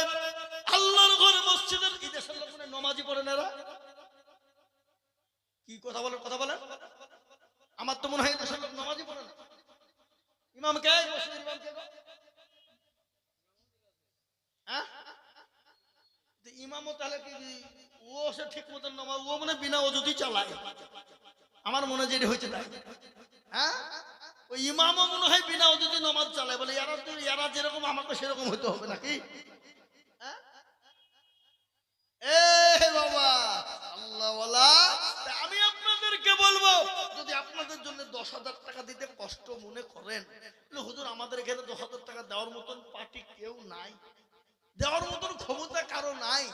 S1: আল্লাহর ঘরে মসজিদের কি দেশের লোক নামাজি পড়েন এরা? কি কথা বলেন? কথা বলেন। আমার তো মনে হয় দেশের লোক নামাজি পড়ে না। ইমাম কে? মসজিদের ইমাম কে? হ্যাঁ, ইমামও তাহলে কি ও সে ঠিক মতন নামাজ, ও মানে বিনা ওজুতি চালায়। আমার মনে যেটা হয়েছে তাই। হ্যাঁ, ওই ইমামও মনে হয় বিনা ওজুতি নামাজ চালায়, বলে এরা যেরকম আমাকে সেরকম হইতে হবে নাকি? বাবা আল্লাহওয়ালা, আমি আপনাদেরকে বলবো যদি আপনাদের জন্য 10,000 টাকা দিতে কষ্ট মনে করেন, হুজুর আমাদের এখানে 10,000 টাকা দেওয়ার মতন পার্টি কেউ নাই, দেওয়ার মতন ক্ষমতা কারো নাই,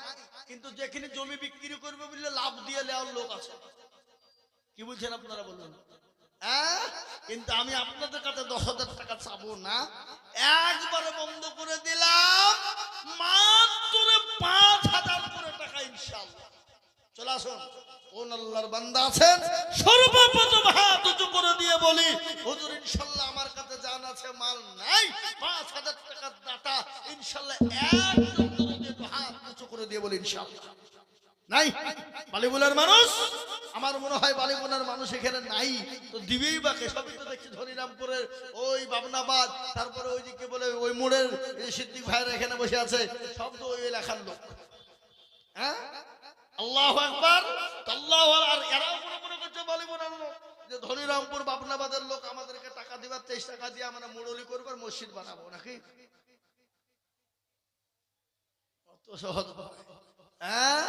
S1: কিন্তু যেখানে জমি বিক্রি করবে বললে লাভ দিয়ে নেওয়ার লোক আছে। কি বলছেন আপনারা বলুন? কিন্তু আমি আপনাদের কাছে 10,000 টাকা চাবো না, একবারে বন্ধ করে দিলাম, মাত্র 5,000 করে টাকা ইনশাআল্লাহ। চলে আসুন, কোন আল্লাহর বান্দা আছেন সর্বপ্রথম হাত উঁচু করে দিয়ে বলি হুজুর ইনশাআল্লাহ আমার কাছে জান আছে মাল নাই, 5,000 টাকার দাতা ইনশাআল্লাহ একজন দরদি একটু হাত উঁচু করে দিয়ে বলে ইনশাআল্লাহ নাই। বালিগুনার মানুষ, আমার মনে হয় বালিগুনার মানুষ এখানে নাই, তো দিবেই বাকে। সবই তো দেখছি ধনিরামপুরের ওই বাবনাবাদ, তারপরে ওই দিকে বলে ওই মোড়ের সিদ্দিক ভাইরা এখানে বসে আছে, সব তো ওই এলাকার লোক। হ্যাঁ, আল্লাহু আকবার, আল্লাহু। আর এরাও মনে করছে বালিগুনার লোক যে ধনিরামপুর বাবনাবাদের লোক আমাদেরকে টাকা দিবার, 23 টাকা দিয়ে আমরা মুরলি করবো আর মসজিদ বানাবো নাকি? অত সহজ নয়, হ্যাঁ,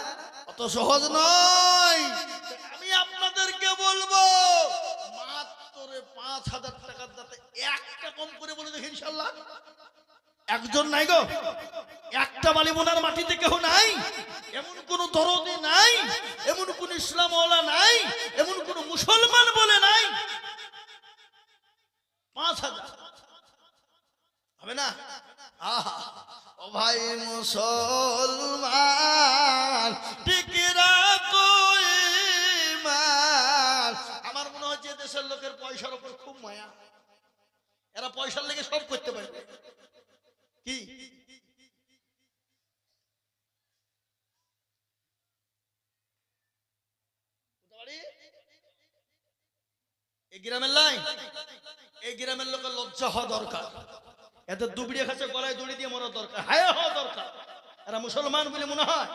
S1: অত সহজ নয়। আমি আপনাদেরকে বলবো মাত্র 5,000 টাকার দাতে একটা কম করে বলে দেখি ইনশাআল্লাহ। একজন নাই গো, একটা বালিবোনার মাটিতে কেউ নাই, এমন কোন দরদি নাই, এমন কোন ইসলাম ওয়ালা নাই, এমন কোন মুসলমান বলে নাই। 5,000 হবে না? আহা, ও ভাই মুসলমান টিকে রাখো ঈমান। আমার মনে হচ্ছে দেশের লোকের পয়সার উপর খুব মায়া, এরা পয়সার লেগে সব করতে পারে। কি এই গ্রামের লাইন, এই গ্রামের লোকের লজ্জা হওয়া দরকার। এত দুবড়িয়ে খাচ্ছে, গলায় দড়ি দিয়ে মরার দরকার, হায়া হওয়া দরকার। এরা মুসলমান বলে মনে হয়?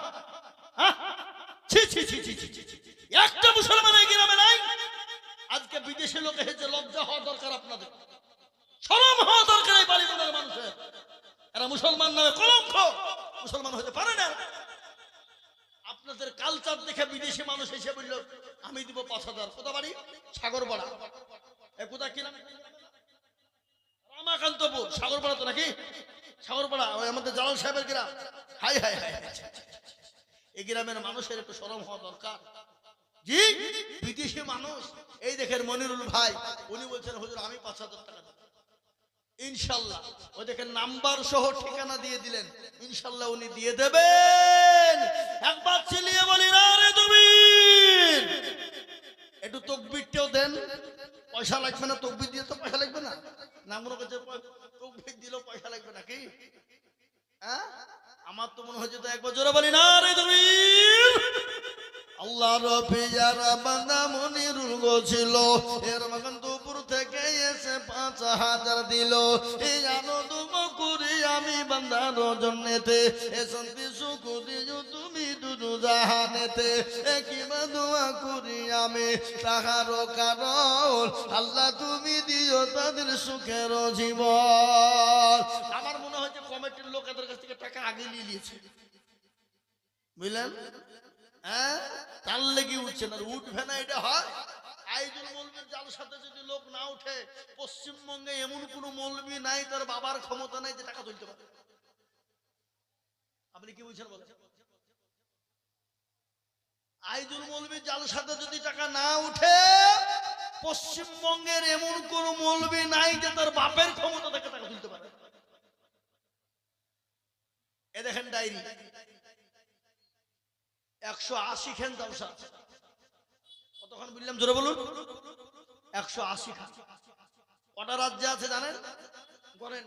S1: একটা মুসলমান এই গ্রামে নাই। আজকে বিদেশি লোক এসেছে, লজ্জা হওয়া দরকার আপনাদের, শরম হওয়া দরকার এই বালিগুনার মানুষের। এরা মুসলমান নামে কলঙ্ক, মুসলমান হতে পারে না। আপনাদের কালচার দেখে বিদেশি মানুষ এসে বলল আমি দিব 5,000। কোথা বাড়ি? সাগরপাড়া। কোথা কি নাম? রামাকান্তপুর। সাগরপাড়া তো নাকি? সাগরপাড়া ওই আমাদের জালাল সাহেবের গ্রাম। হাই হাই হাই, এই গ্রামের মানুষের একটু শরম হওয়া দরকার। জি, বিদেশি মানুষ। এই দেখেন মনিরুল ভাই, উনি বলছেন হুজুর আমি 5,000 টাকা দেব ইনশাআল্লাহ। ওই দেখেন নাম্বার সহ ঠিকানা দিয়ে দিলেন, ইনশাআল্লাহ উনি দিয়ে দেবেন। একবার চিল্লিয়ে বলি না রে তুমি, একটু তাকবীরটাও দেন। পয়সা লাগবে না, তাকবীর দিয়ে তো পয়সা লাগবে না। না মনে করছে তাকবীর দিলেও পয়সা লাগবে নাকি? হ্যাঁ, আমার তো মনে হচ্ছে তো একবার জোরে বলি না রে তুমি। আল্লাহর পিয়ারা বান্দা মনিরুল গো ছিল, এর মাকান্তপুর থেকে এসে 5,000 দিল। এই আনন্দ করি আমি বান্দার জন্যতে, এ শান্তি সুখ দিও তুমি দুদু জাহানেতে। কিবা দোয়া করি আমি তাহার কারণ, আল্লাহ তুমি দিও তাদের সুখের জীবন। আমার মনে হচ্ছে কমিটির লোক এদের কাছ থেকে টাকা আগে নিয়ে নিয়েছে, বুঝলেন? হ্যাঁ, তার লেগে উঠছে না, উঠবে না এটা হয়। আইজুল মৌলবীর জালসাতে যদি লোক না উঠে, পশ্চিমবঙ্গে এমন কোন মৌলবী নাই তার বাবার ক্ষমতা নাই যে টাকা তুলতে পারে। আপনি কি বুঝছেন বলেন? আইজুল মৌলবীর জালসাতে যদি টাকা না উঠে, পশ্চিমবঙ্গের এমন কোন মৌলবী নাই যে তার বাপের ক্ষমতা থেকে টাকা তুলতে পারে। এ দেখেন ডায়েরি 180 খান জালসা। কতক্ষণ বললাম জোরে বলুন? 180 খান। কটা রাজ্যে আছে জানেন? করেন,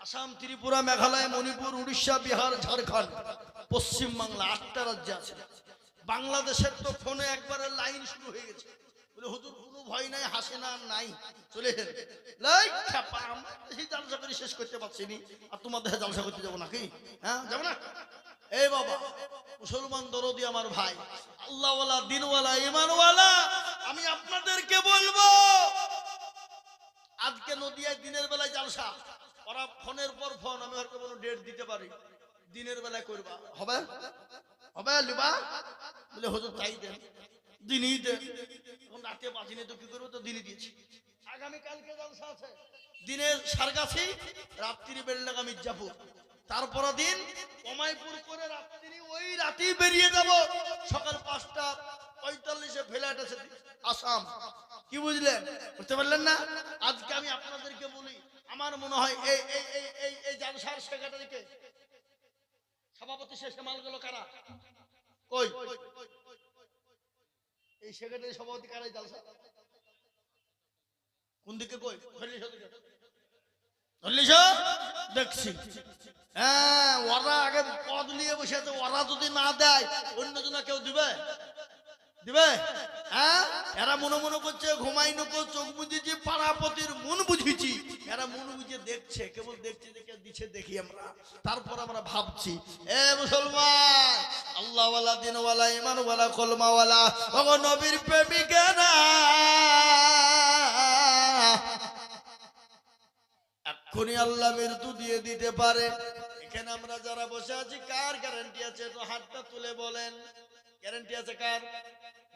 S1: আসাম, ত্রিপুরা, মেঘালয়, মণিপুর, উড়িষ্যা, বিহার, ঝাড়খণ্ড, পশ্চিম বাংলা, 8টা রাজ্যে আছে। বাংলাদেশের তো ফোনে একবারে লাইন শুরু হয়ে গেছে, বলে হুজুর কোনো ভয় নাই, হাসিনা নাই, চলে জালসা করে শেষ করতে পারছি নি, আর তোমাদের জালসা করতে যাবো নাকি? হ্যাঁ, যাবো না? এই বাবা, মুসলমান দরদি আমার ভাই, আল্লাহওয়ালা, দিনওয়ালা, ইমানওয়ালা, আমি আপনাদেরকে বলবো আজকে নদিয়ায় দিনের বেলায় জালসা, ওরা ফোনের পর ফোন, আমি হয়তো কোনো ডেট দিতে পারি, দিনের বেলায় করবা, হবে হবে লিবা বলে হুজুর তাই দেন, দিনই দেন। এখন রাতে বাজিনে তো কি করবো, তো দিনই দিয়েছি। আগামীকালকে জালসা আছে, দিনের সারগাছি, রাত্রি বেলডাঙ্গা মির্জাপুর, তারপর দিন কমাইপুর করে রাত্রি ওই রাতেই বেরিয়ে যাব, সকাল 5:45 ফ্লাইট আছে আসাম। কি বুঝলেন? বুঝতে পারলেন না? আজকে আমি আপনাদেরকে বলি, আমার মনে হয় এই এই এই এই এই জালসার সেক্রেটারিকে, সভাপতি শেষে মাল গেল কারা? কই এই সেক্রেটারি সভাপতি কারা? জালসা কোন দিকে? কই চল্লিশ দেখছি। হ্যাঁ, ওরা আগে পদ নিয়ে বসে আছে, ওরা যদি না দেয় অন্যজনা কেউ দিবে? দিবে? হ্যাঁ, এরা মনে মনে করছে ঘুমাই নকো, চোখ বুঝেছি, পাড়াপতির মন বুঝেছি। এরা মন বুঝে দেখছে, কেবল দেখছে, দেখে দিচ্ছে, দেখি আমরা, তারপর আমরা ভাবছি। এ মুসলমান, আল্লাহওয়ালা, দিনওয়ালা, ইমানওয়ালা, কলমাওয়ালা, ওগো নবীর প্রেমিকেরা, এক্ষুনি আল্লাহ মৃত্যু দিয়ে দিতে পারে। এখানে আমরা যারা বসে আছি, কার গ্যারান্টি আছে? তো হাতটা তুলে বলেন, গ্যারান্টি আছে কার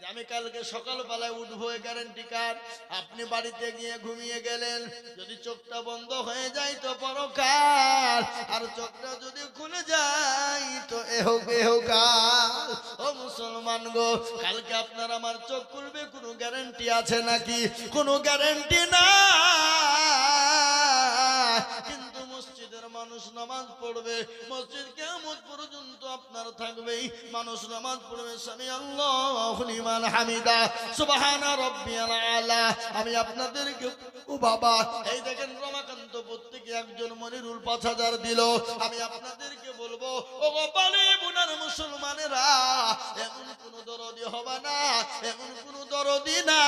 S1: যে আমি কালকে সকালবেলায় উঠবো? গ্যারান্টি কার? আপনি বাড়িতে গিয়ে ঘুমিয়ে গেলেন, যদি চোখটা বন্ধ হয়ে যায় তো পরকাল, আর চোখটা যদি খুলে যায় তো এহকাল। ও মুসলমান গো, কালকে আপনার আমার চোখ খুলবে, কোনো গ্যারান্টি আছে নাকি? কোনো গ্যারান্টি না। কিন্তু মসজিদের মানুষ নামাজ পড়বে, মসজিদ কিয়ামত পর্যন্ত আপনার থাকবেই। মানুষ নামাজ পড়বে, সামি আল্লাহু লিমান হামিদা, সুবহানা রাব্বিয়াল আলা। আমি আপনাদেরকে, ও বাবা, এই দেখেন রমাকান্ত প্রত্যেকে একজন মনিরুল 5000 দিল। আমি আপনাদেরকে বলবো, ও বাবারে বুনার মুসলমানেরা, এমন কোন দরদি হবে না, এমন কোন দরদি না,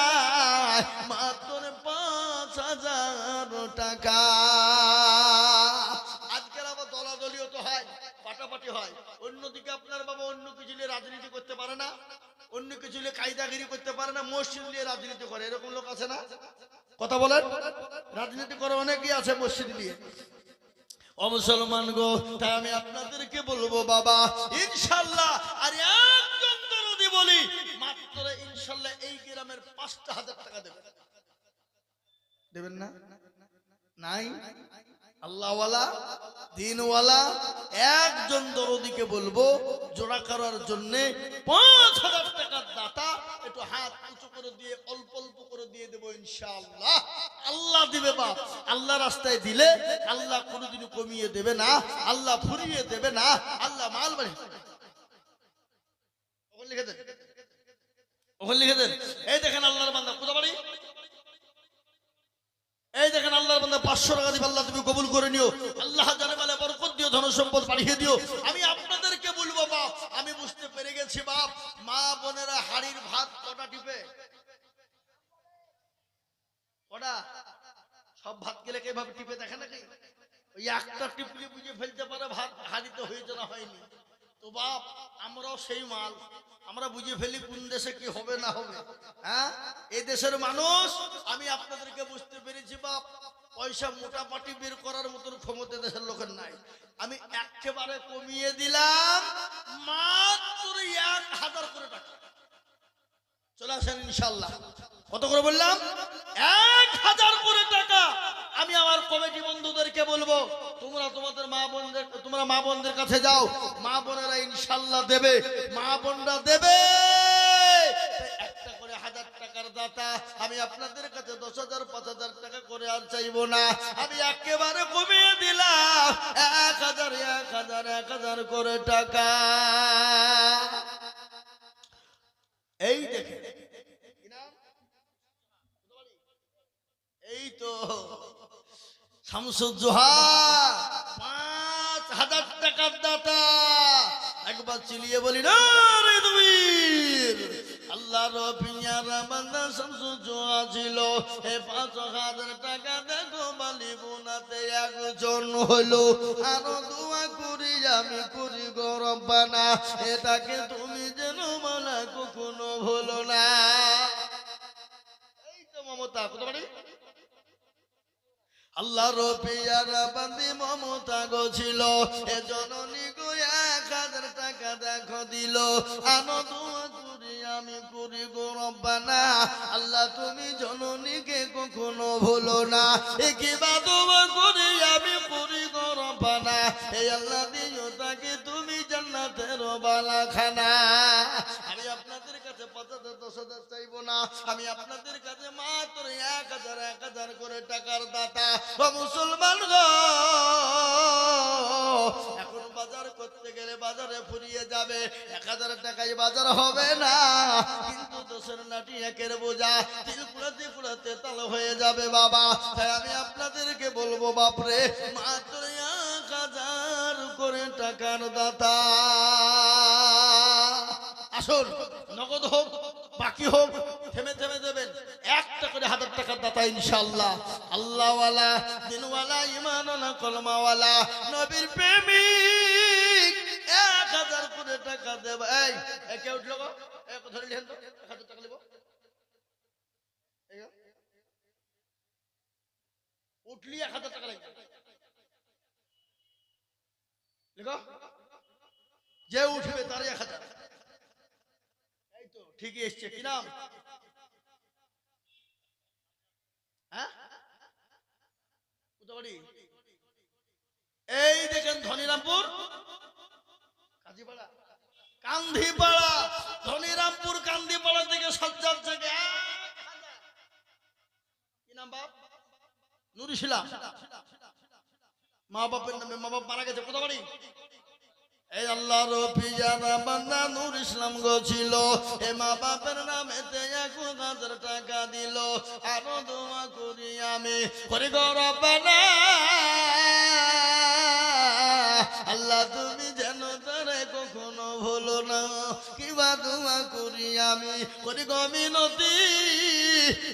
S1: মাত্র 5000 টাকা। আজকের আবার দলাদলিও তো হয়, পাটাপাটি হয়। অন্যদিকে আপনার বাবা অন্য কিছু নিয়ে রাজনীতি করতে পারে না, অন্য কিছু নিয়ে কায়দাগিরি করতে পারে না, মসজিদ নিয়ে রাজনীতি করে, এরকম লোক আছে না? কথা বলেন, রাজনীতি করে অনেকেই আছে মসজিদ নিয়ে। ও মুসলমান গো, তাই আমি আপনাদেরকে বলবো বাবা, ইনশাআল্লাহ, আর একজন দরদি বলি, মাত্র ইনশাআল্লাহ এই গ্রামের 5000 টাকা দেবেন। দেবেন না? নাই? আল্লাহওয়ালা, দিনওয়ালা একজন দরদিকে বলবো জোড়া করার জন্য 5000 টাকার দাতা একটু হাত উঁচু করে দিয়ে অল্প অল্প করে দিয়ে দেবো ইনশাআল্লাহ। আল্লাহ দিবে বাপ, আল্লাহ রাস্তায় দিলে আল্লাহ কোনোদিনও কমিয়ে দেবে না, আল্লাহ ফুরিয়ে দেবে না, আল্লাহ মাল বাড়ি। ওখানে লিখে দেন, ওখানে লিখে দেন। এই দেখেন আল্লাহর বান্দা, কোথা বাড়ি? এই দেখেন আল্লাহর বান্দা 500 টাকা দিবে, আল্লাহ তুমি কবুল করে নিও, আল্লাহ জানে মালে বরকত দিও, ধন সম্পদ বাড়িয়ে দিও। আমি আপনাদেরকে বলবো বাপ, আমি বুঝতে পেরে গেছি বাপ, মা বোনেরা হাড়ির ভাত কটা টিপে? কটা? সব ভাত গেলে কিভাবে টিপে দেখে নাকি? ওই একটা টিপলি বুঝে ফেলতে পারে ভাত হাড়িতে হয়েছে না হয়নি। তো বাপ, আমরাও সেই মাল, আমরা বুঝে ফেলি কোন দেশে কি হবে না হবে। হ্যাঁ, এই দেশের মানুষ, আমি আপনাদেরকে বুঝতে পেরেছি বাপ, পয়সা মোটাপাটি বের করার মতন ক্ষমতা দেশের লোকের নাই। আমি একেবারে কমিয়ে দিলাম, মাত্র 1000 করে টাকা। চলে আসেন ইনশাআল্লাহ। কত করে বললাম? 1000 করে টাকা। আমি আমার কমিটি বন্ধুদেরকে বলবো, তোমরা তোমাদের মা বোনদের, তোমরা মা বোনদের কাছে যাও, মা বোনেরা ইনশাআল্লাহ দেবে, মা বোনরা দেবে। একটা করে 1000 টাকার দাতা আমি আপনাদের কাছে 10,000 5,000 টাকা করে আর চাইবো না, আমি একেবারে কমিয়ে দিলাম 1000 1000 1000 করে টাকা। এই দেখেন, এই তো শামসুজ্জোহা 5000 টাকার দাতা। একবার চিলিয়ে বলি না রে তুমি, আল্লাহর পিয়ারা বান্দা শামসুজ্জোহা ছিল। এই 5000 টাকা দেখো বালি বোনাতে একজন হলো, আরো দোয়া করি আমি করি গো রব্বানা, এটাকে তুমি যেন মানা কখনো ভুলো না। এই তো মমতা, কত বাড়ি? আল্লাহর পিয়ারা বান্দি মমতা গো ছিল, এ জননী গো 1000 টাকা দেখো দিল, আনো দোয়া করি আমি করি গো রব্বানা, আল্লাহ তুমি জননীকে কখনো ভুলো না। একিবা দোয়া করি আমি করি গো রব্বানা, এই আল্লাহ দিও তাকে তুমি জান্নাতের বালাখানা। আমি আপনাদের কাছে 5000 10,000 চাইবো না, আমি আপনাদের কাছে মাত্র 1000 1000 করে টাকার দাতা। মুসলমান গো, এখন বাজার করতে করতে গেলে বাজারে ফুরিয়ে যাবে, 1000 টাকায় বাজার হবে না, কিন্তু দোষের লাঠি একের বোঝা, তিল কুড়াতে কুড়াতে তাল হয়ে যাবে বাবা। তাই আমি আপনাদেরকে বলবো বাপরে, মাত্র 1000 করে টাকার দাতা। আসুন, নগদ হোক বাকি হোক, থেমে থেমে দেবেন, একটা করে 1000 টাকার দাতা ইনশাআল্লাহ। আল্লাহওয়ালা, দিনওয়ালা, ইমানওয়ালা, কলমাওয়ালা, নবীর প্রেমিক 1000 করে টাকা দেব। এই কে উঠলো গো? ধরে লিখেন তো, 1000 টাকা নেব। উঠলি 1000 টাকা লাগবে, লিখো, যে উঠবে তার 1000। এই তো ঠিকই এসছে। কি নাম? হ্যাঁ, এই দেখেন ধনীরামপুর, কাজীপাড়া, কান্দিপাড়া, ধনীরামপুর কান্দিপাড়া থেকে সজ্জাদ থেকে। কি নাম বাপ? নুর ইসলাম। মা বাপের নামে, মা বাপ মারা গেছে, কোথা বাড়ি? এই আল্লাহর পিয়ারা বান্দা নূর ইসলাম গো ছিল, এ মা বাপের নামেতে 1000 টাকা দিল। আরো দোয়া করি আমি, করি গো রব্বানা, আল্লাহ তুমি যেন তারে কখনো ভুলো না। কিবা দোয়া করি আমি, করি গো মিনতি,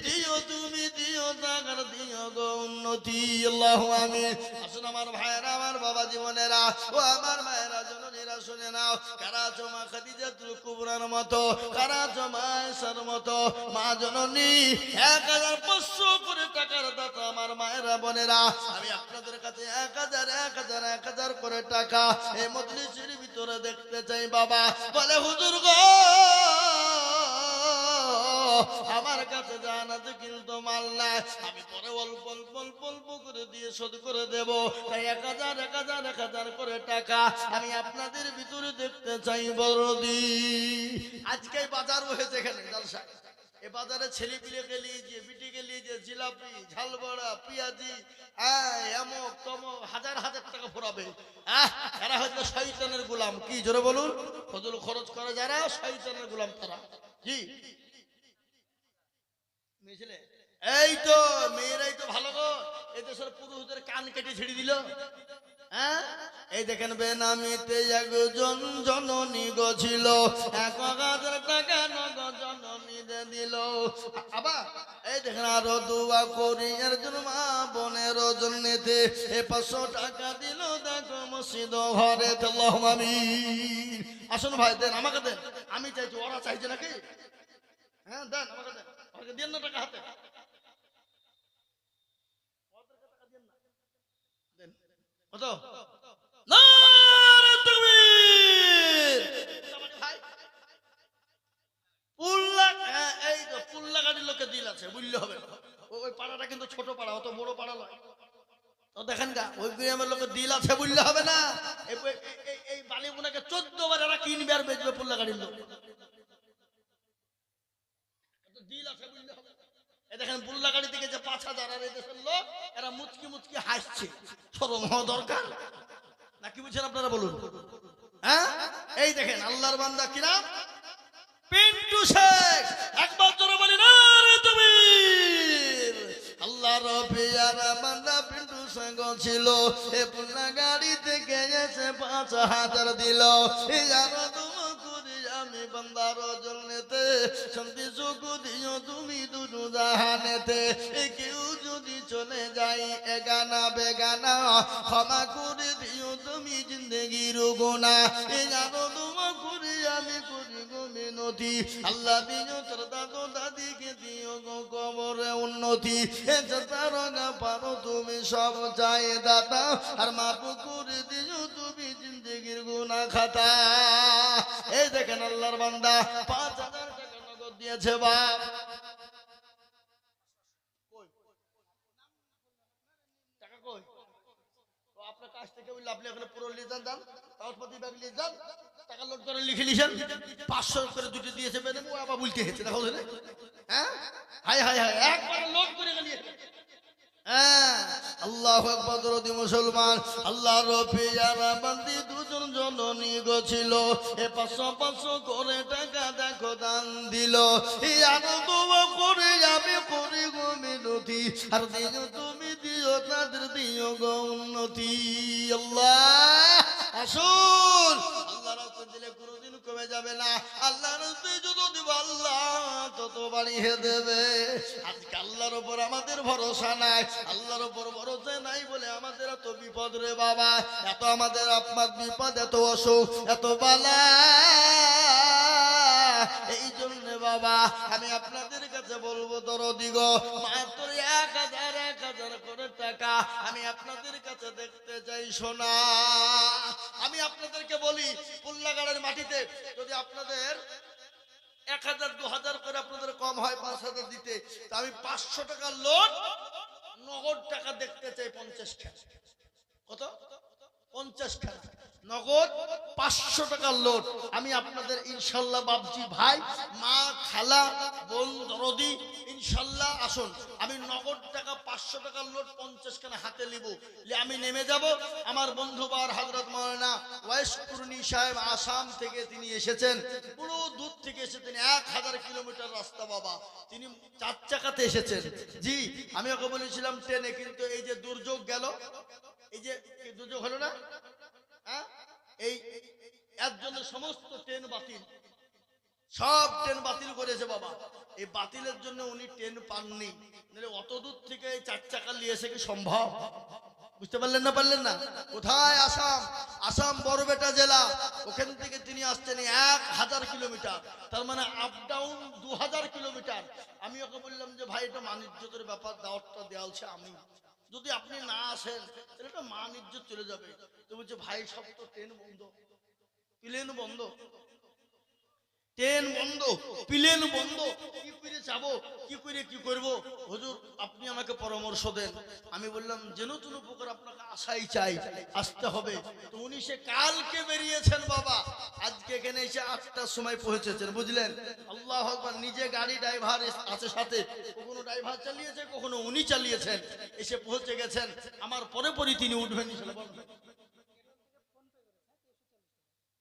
S1: দিও তুমি, দিও টাকার, দিও গো উন্নতি। আল্লাহু আমিন। আসুন আমার ভাইয়েরা, আমার বাবা জীবনেরা, ও আমার মায়েরা, জননীরা, শুনে নাও। কারা আছো মা খাদিজাতুল কুবরার মতো, কারা আছো মা আয়েশার মতো, মা জননী 1500 করে টাকার দাতা আমার মায়েরা বোনেরা, আমি আপনাদের কাছে 1000 করে টাকা এই মজলিসের ভিতরে দেখতে চাই বাবা। বলে হুজুর গো, আমার কাছে জান আছে কিন্তু মাল নাই, আমি পরে অল্প অল্প অল্প অল্প করে দিয়ে শোধ করে দেব। তাই 1000 করে টাকা আমি আপনাদের ভিতরে দেখতে চাই বড়দি। আজকে বাজার হয়েছে এখানে জলসা, এ বাজারে ছেলে পিলে গেলি যে, বিটি গেলি যে, জিলাপি, ঝালবড়া, পিয়াজি, এমক তমক 1000 টাকা ফুরাবে। এরা হয়তো শয়তানের গোলাম। কি জোরে বলুন? ফজল খরচ করে যারা, শয়তানের গোলাম তারা। জি, এই তো মেয়েরাই তো ভালো গো, এই দেশের পুরুষদের কান কেটে ছেড়ে দিল। এই দেখেন বেনামিতে একজন জননী গো ছিল, 1000 টাকা নগদ জননী দিল। আবার এই দেখেন আরো দোয়া করি একজন মা বোনের জন্যতে 500 টাকা দিল, দেখো মসজিদ ঘরে। আল্লাহুম্মা আমিন। আসুন ভাই, দেন, আমাকে দেন, আমি চাইছি, ওরা চাইছে নাকি? হ্যাঁ দেন, আমাকে দেন, আমাকে দেন না টাকা হাতে। কত? নারে তাকবীর। এই তো পুল্লা গাড়ির লোকে দিল আছে, বুঝলে হবে। ওই পাড়াটা কিন্তু ছোট পাড়া, অত বড় পাড়া নয়। তো দেখেন গা, ওই গ্রামের লোকের দিল আছে, বুঝলে হবে না। এই বালিগুনাকে 14 বার এরা কিনবে আর বেচবে, পুল্লা গাড়ির লোক দিল আছে, বুঝলে হবে। এই দেখেন পুল্লা গাড়ি থেকে যে 5000 আর এই দেশের লোক, এরা মুচকি মুচকি হাসছে। শরম হওয়া দরকার নাকি, বুঝছেন আপনারা বলুন? হ্যাঁ, এই দেখেন আল্লাহর বান্দা, কি নাম? পিন্টু শেখ। একবার জোরে বলি নারে তাকবীর। আল্লাহর পিয়ারা বান্দা পিন্টু শেখ ছিল, এ পুল্লা গাড়ি থেকে এসে 5000 দিল। এই আরো দোয়া করি আমি বান্দার জন্যতে, শান্তি সুখ দিও তুমি দুটো জাহানেতে। কেউ যদি চলে যাই এগানা বেগানা, ক্ষমা করে দিও তুমি জিন্দেগির গুনাহ। এই আরো দোয়া করি আমি, করি গো মিনতি, আল্লাহ দিও তোর দাদু দাদিকে দিও গো কবরে উন্নতি। তারকা পারো তুমি সব চাই দাতা, আর মাফ করে দিও তুমি জিন্দেগির গুনাহ খাতা। এই দেখেন আল্লাহর বান্দা 5000 টাকা নগদ দিয়েছে বাপ। টাকা কই? তো আপনার কাছ থেকে ওই আপনি এখানে পুরো লিজান যান, কাগজপত্র ব্যাগ নিয়ে যান, টাকা লোড করে লিখে লিখেন, 500 করে দুটো দিয়েছে ম্যাডাম। ও আবার বলতে হয়েছে, দেখো। হ্যাঁ, হাই হাই হাই, একবার লোড করে গেলিয়ে। হ্যাঁ, আল্লাহু আকবার। দরদি মুসলমান, আল্লাহর পিয়ারা বান্দি দুজন জননী গো ছিল, এ 500 করে টাকা দেখো দান দিল। এই আনন্দ করে আমি করি গো মিনতি, আর দিও তুমি দিও তাদের দিও গো উন্নতি। আল্লাহ আসুন, আল্লাহর রাস্তায় দিলে কোনোদিন কমে যাবে না। আল্লাহর রাস্তায় যত দিব আল্লাহ তত বাড়িয়ে দেবে। আজকে আল্লাহর উপর আমাদের ভরসা নাই, আল্লাহর উপর ভরসা নাই বলে আমাদের এত বিপদ রে বাবা, এত আমাদের আপনার বিপদ, এত অসুখ, এত বালা। এই জন্য বাবা আমি আপনাদের কাছে বলবো দরদি গো, মাত্র 1000 করে টাকা আমি আপনাদের কাছে দেখতে চাই। সোনা আমি আপনাদেরকে বলি, পুল্লাগাড়ের মাটিতে যদি আপনাদের 1000 2000 করে আপনাদের কম হয় 5000 দিতে, তা আমি 500 টাকার লোন নগদ টাকা দেখতে চাই 50 খানা। কত? 50 খানা নগদ 500 টাকার লোন আমি আপনাদের ইনশাল্লাহ বাবজি ভাই, মা, খালা, বোন, দরদি ইনশাল্লাহ আসুন, আমি নগদ টাকা 500 টাকার লোন 50 খানা হাতে নিব। আমি নেমে যাব। আমার বন্ধুবার হযরত মাওলানা ওয়াইস কুরনি সাহেব আসাম থেকে তিনি এসেছেন, পুরো দূর থেকে এসেছেন, 1000 কিলোমিটার রাস্তা বাবা, তিনি 4 চাকাতে এসেছেন। জি আমি ওকে বলেছিলাম ট্রেনে, কিন্তু এই যে দুর্যোগ গেল, এই যে দুর্যোগ হলো না, এই এর জন্য সমস্ত ট্রেন বাতিল, সব ট্রেন বাতিল করেছে বাবা। এই বাতিলের জন্য উনি ট্রেন পাননি, অত দূর থেকে 4 চাকা নিয়ে এসে কি সম্ভব? বুঝতে পারলেন না? পারলেন না? কোথায়? আসাম, আসাম বরবেটা জেলা, ওখান থেকে তিনি আসছেন 1000 কিলোমিটার, তার মানে আপ ডাউন 2000 কিলোমিটার। আমি ওকে বললাম যে ভাই এটা মানিজ্যতের ব্যাপার, দাওয়াতটা দেওয়া হচ্ছে, আমি যদি আপনি না আসেন তাহলে এটা মান ইজ্জত চলে যাবে। তো বলছে ভাই সব তো ট্রেন বন্ধ, প্লেন বন্ধ, ট্রেন বন্ধ, প্লেন বন্ধ, কি করে যাবো, কি করে কি করবো হুজুর আপনি আমাকে পরামর্শ দেন। আমি বললাম যেন তেন প্রকার আপনাকে আসাই চাই, আসতে হবে। তো উনি সে কালকে বেরিয়েছেন বাবা, আজকে এখানে এসে 8টার সময় পৌঁছেছেন, বুঝলেন? আল্লাহু আকবার। নিজে গাড়ি ড্রাইভার আছে সাথে, কখনো ড্রাইভার চালিয়েছে, কখনো উনি চালিয়েছেন, এসে পৌঁছে গেছেন। আমার পরে পরে তিনি উঠবেন ইনশাআল্লাহ।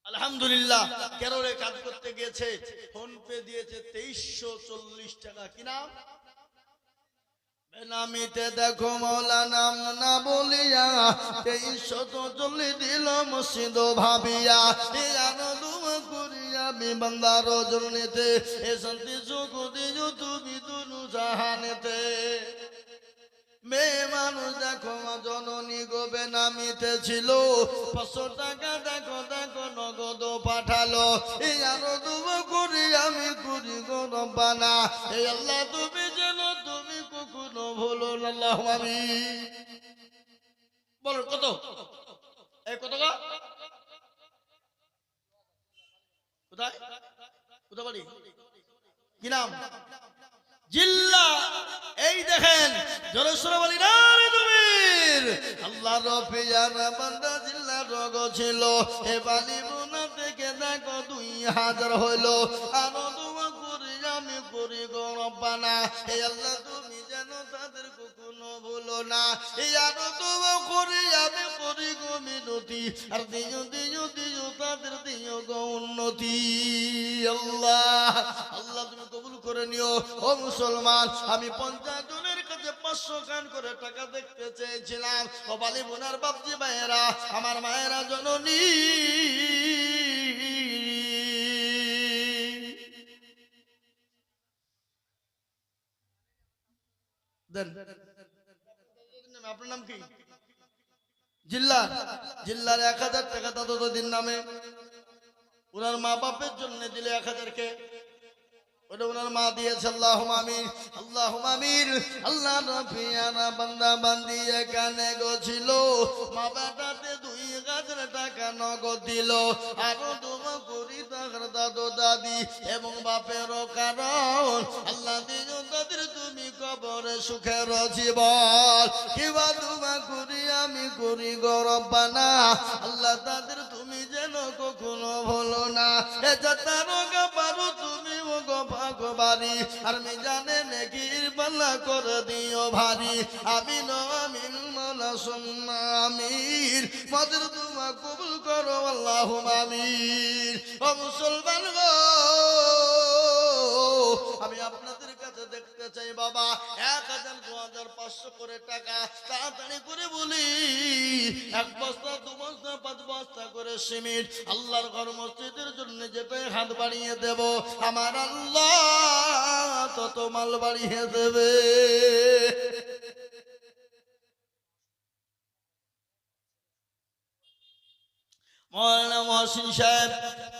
S1: আলহামদুলিল্লাহ। কেরলে কাজ করতে গিয়েছে, ফোন পে দিয়েছে 2340 টাকা। কি নাম? বেনামিতে দেখো মৌলা নাম না বলিয়া 2340 দিল মসজিদ ভাবিয়া। এ আনন্দ করিয়া বিবন্দার জন্যতে, এ শান্তি সুখ দিও তুমি দুনু জাহানেতে। মেয়ে মানুষ দেখো জননী গো বেনামিতে ছিল, 500 টাকা দেখো দেখো নগদ পাঠালো। এই আরো দুবো করি আমি করি গো রব্বানা, এই আল্লাহ তুমি যেন তুমি কখনো ভুলো না। আল্লাহুম্মা আমিন। বলো কত? এই কত গো? কোথায়? কোথায় বাড়ি? কি নাম? জিল্লা। এই দেখেন জোরেশ্বর বলি না রে তুমির, আল্লাহ রফিয়ানা বান্দা জিল্লা রগ ছিল, এ বালি মুনা থেকে দেখো 2000 হইল। আরো দোয়া করি আমি করি গো রব্বানা, এই আল্লাহ তুমি যেন তাদের কখনো ভুলো না। এই আরো দোয়া করি আমি করি গো মিনতি, আর দিও দিও দিও তাদের দিও গো উন্নতি। আল্লাহ আল্লাহ তুমি কবুল করে নিও। ও মুসলমান, আমি 50 জনের কাছে 500 খান করে টাকা দেখতে চেয়েছিলাম। ও বালি বোনার বাপজি ভাইয়েরা, আমার মায়েরা, জননী দেন। আপনার নাম কি? জিল্লা। জিল্লার 1000 টাকা দাদুদিন নামে, ওনার মা বাপের জন্য দিলে 1000 কে, ওটা ওনার মা দিয়েছে। আল্লাহুম্মা আমিন, আল্লাহুম্মা আমিন। আল্লাহ রফিয়ানা বান্দা বান্দি এখানে গছিল, মা বেটাতে 2000 টাকা নগদ দিল। আরো দোয়া করি তার দাদু দাদি এবং বাপেরও, কারণ আল্লাহ দিও তাদের তুমি কবরে সুখের জীবন। কিবা দোয়া করি আমি করি গো রব্বানা, আল্লাহ তাদের তুমি যেন কখনো ভুলো না। এ যাত্রা পারো তুমি ও গো ভাগবাড়ি, আর মিজানে নেকির পাল্লা করে দিও ভারী। আমিন আমিন। না সুম্মা আমিন। মাদের দোয়া কবুল করো আল্লাহুম্মা আমিন। ও মুসলমান গো, আমি আপনাদের কাছে দেখতে চাই বাবা 1000 2500 করে টাকা তাড়াতাড়ি করে বলি, 1 বস্তা 2 বস্তা 5 বস্তা করে সিমেন্ট আল্লাহর ঘর মসজিদের জন্য যেটাই হাত বাড়িয়ে দেব, আমার আল্লাহ তত মাল বাড়িয়ে দেবে। মৌলানা মহসিন সাহেব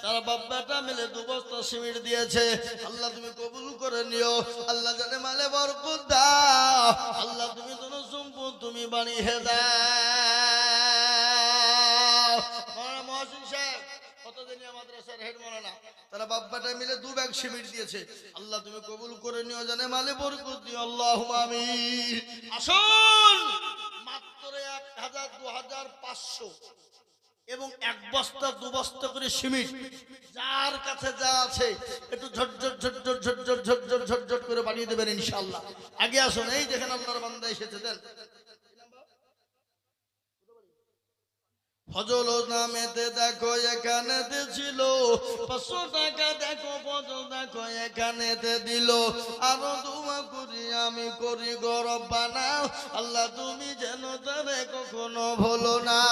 S1: তার বাপ্পাটা মিলে 2 বস্তা সিমেন্ট দিয়েছে, আল্লাহ তুমি কবুল করে নিও, আল্লাহ জানে মালে বরকত দাও, আল্লাহ তুমি ধন সম্পদ তুমি বাড়িয়ে দাও। মৌলানা মহসিন সাহেব কতদিনিয়া মাদ্রাসার হেড মৌলানা, তারা বাপ্পাটা মিলে 2 ব্যাগ সিমেন্ট দিয়েছে, আল্লাহ তুমি কবুল করে নিও, জানে মালে বরকত দিও, আল্লাহুম্মা আমিন। আসুন মাত্র 1000 2500 এবং 1 বস্তা 2 বস্তা করে সিমেন্ট, যার কাছে যা আছে একটু ঝটঝট ঝটঝট ঝটঝট ঝটঝট ঝটঝট করে বানিয়ে দেবেন ইনশাআল্লাহ। আগে আসুন, এই দেখেন আল্লাহর বান্দা এসেছে, দেন। ফজল নামেতে দেখো এখানেতে ছিল 500 টাকা, দেখো ফজল দেখো এখানেতে দিল, আরো দোয়া করি আমি করি গো রব্বানা, আল্লাহ তুমি যেন তারে কখনো ভুলো না।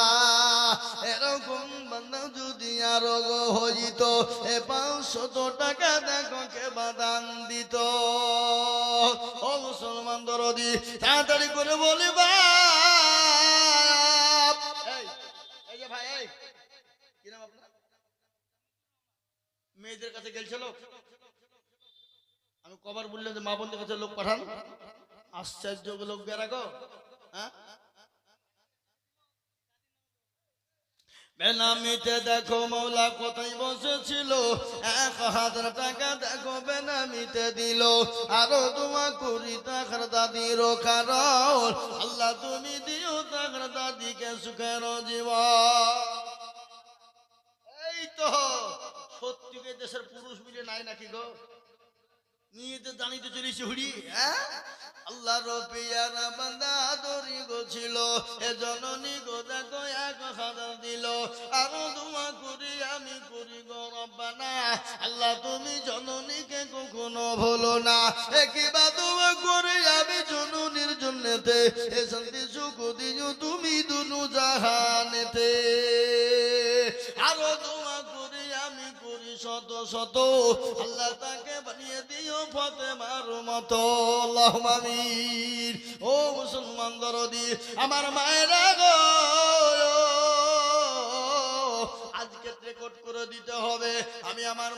S1: এরকম বান্দা যদি আরো গো হইত, 500 টাকা দেখো কে বাদান দিত। ও মুসলমান দরদি তাড়াতাড়ি করে বলি বাপ, এই যে ভাই, এই কি নাম আপনার? মেয়েদের কাছে গেছিল, আমি কবার বললাম যে মা বোনদের কাছে লোক পাঠান, আশ্চর্য লোক বেরাগো। হ্যাঁ, বেনামিতে দেখো মৌলা কোথায় বসেছিল, 1000 টাকা দেখো বেনামিতে দিল, আরো দোয়া করি তার দাদির কারণ, আল্লাহ তুমি দিও তার দাদিকে সুখের জীবন। এই তো সত্যিকে দেশের পুরুষ মিলে নাই নাকি গো, নিয়েতে জানিতে চলেছি হুড়ি। হ্যাঁ, আল্লাহ রবিয়ারা বান্দা দরি গো ছিল, এ জননী গো দেখো 1000 দিল, আরো দোয়া করি আমি করি গো রব্বানা, আল্লাহ তুমি জননীকে কখনো ভুলো না। একবার দোয়া করি আমি জননীর জন্যতে, এ শান্তি সুখ দিও তুমি দুনু জাহানেতে, আরো দোয়া করি আমি করি শত শত, আল্লাহ তাকে বানিয়ে দিও ফাতেমার মতো, আল্লাহুম্মা আমিন। ও মুসলমান দরদি আমার মায়েরা গো, আজকে রেকর্ড করে দিতে হবে, আমি আমার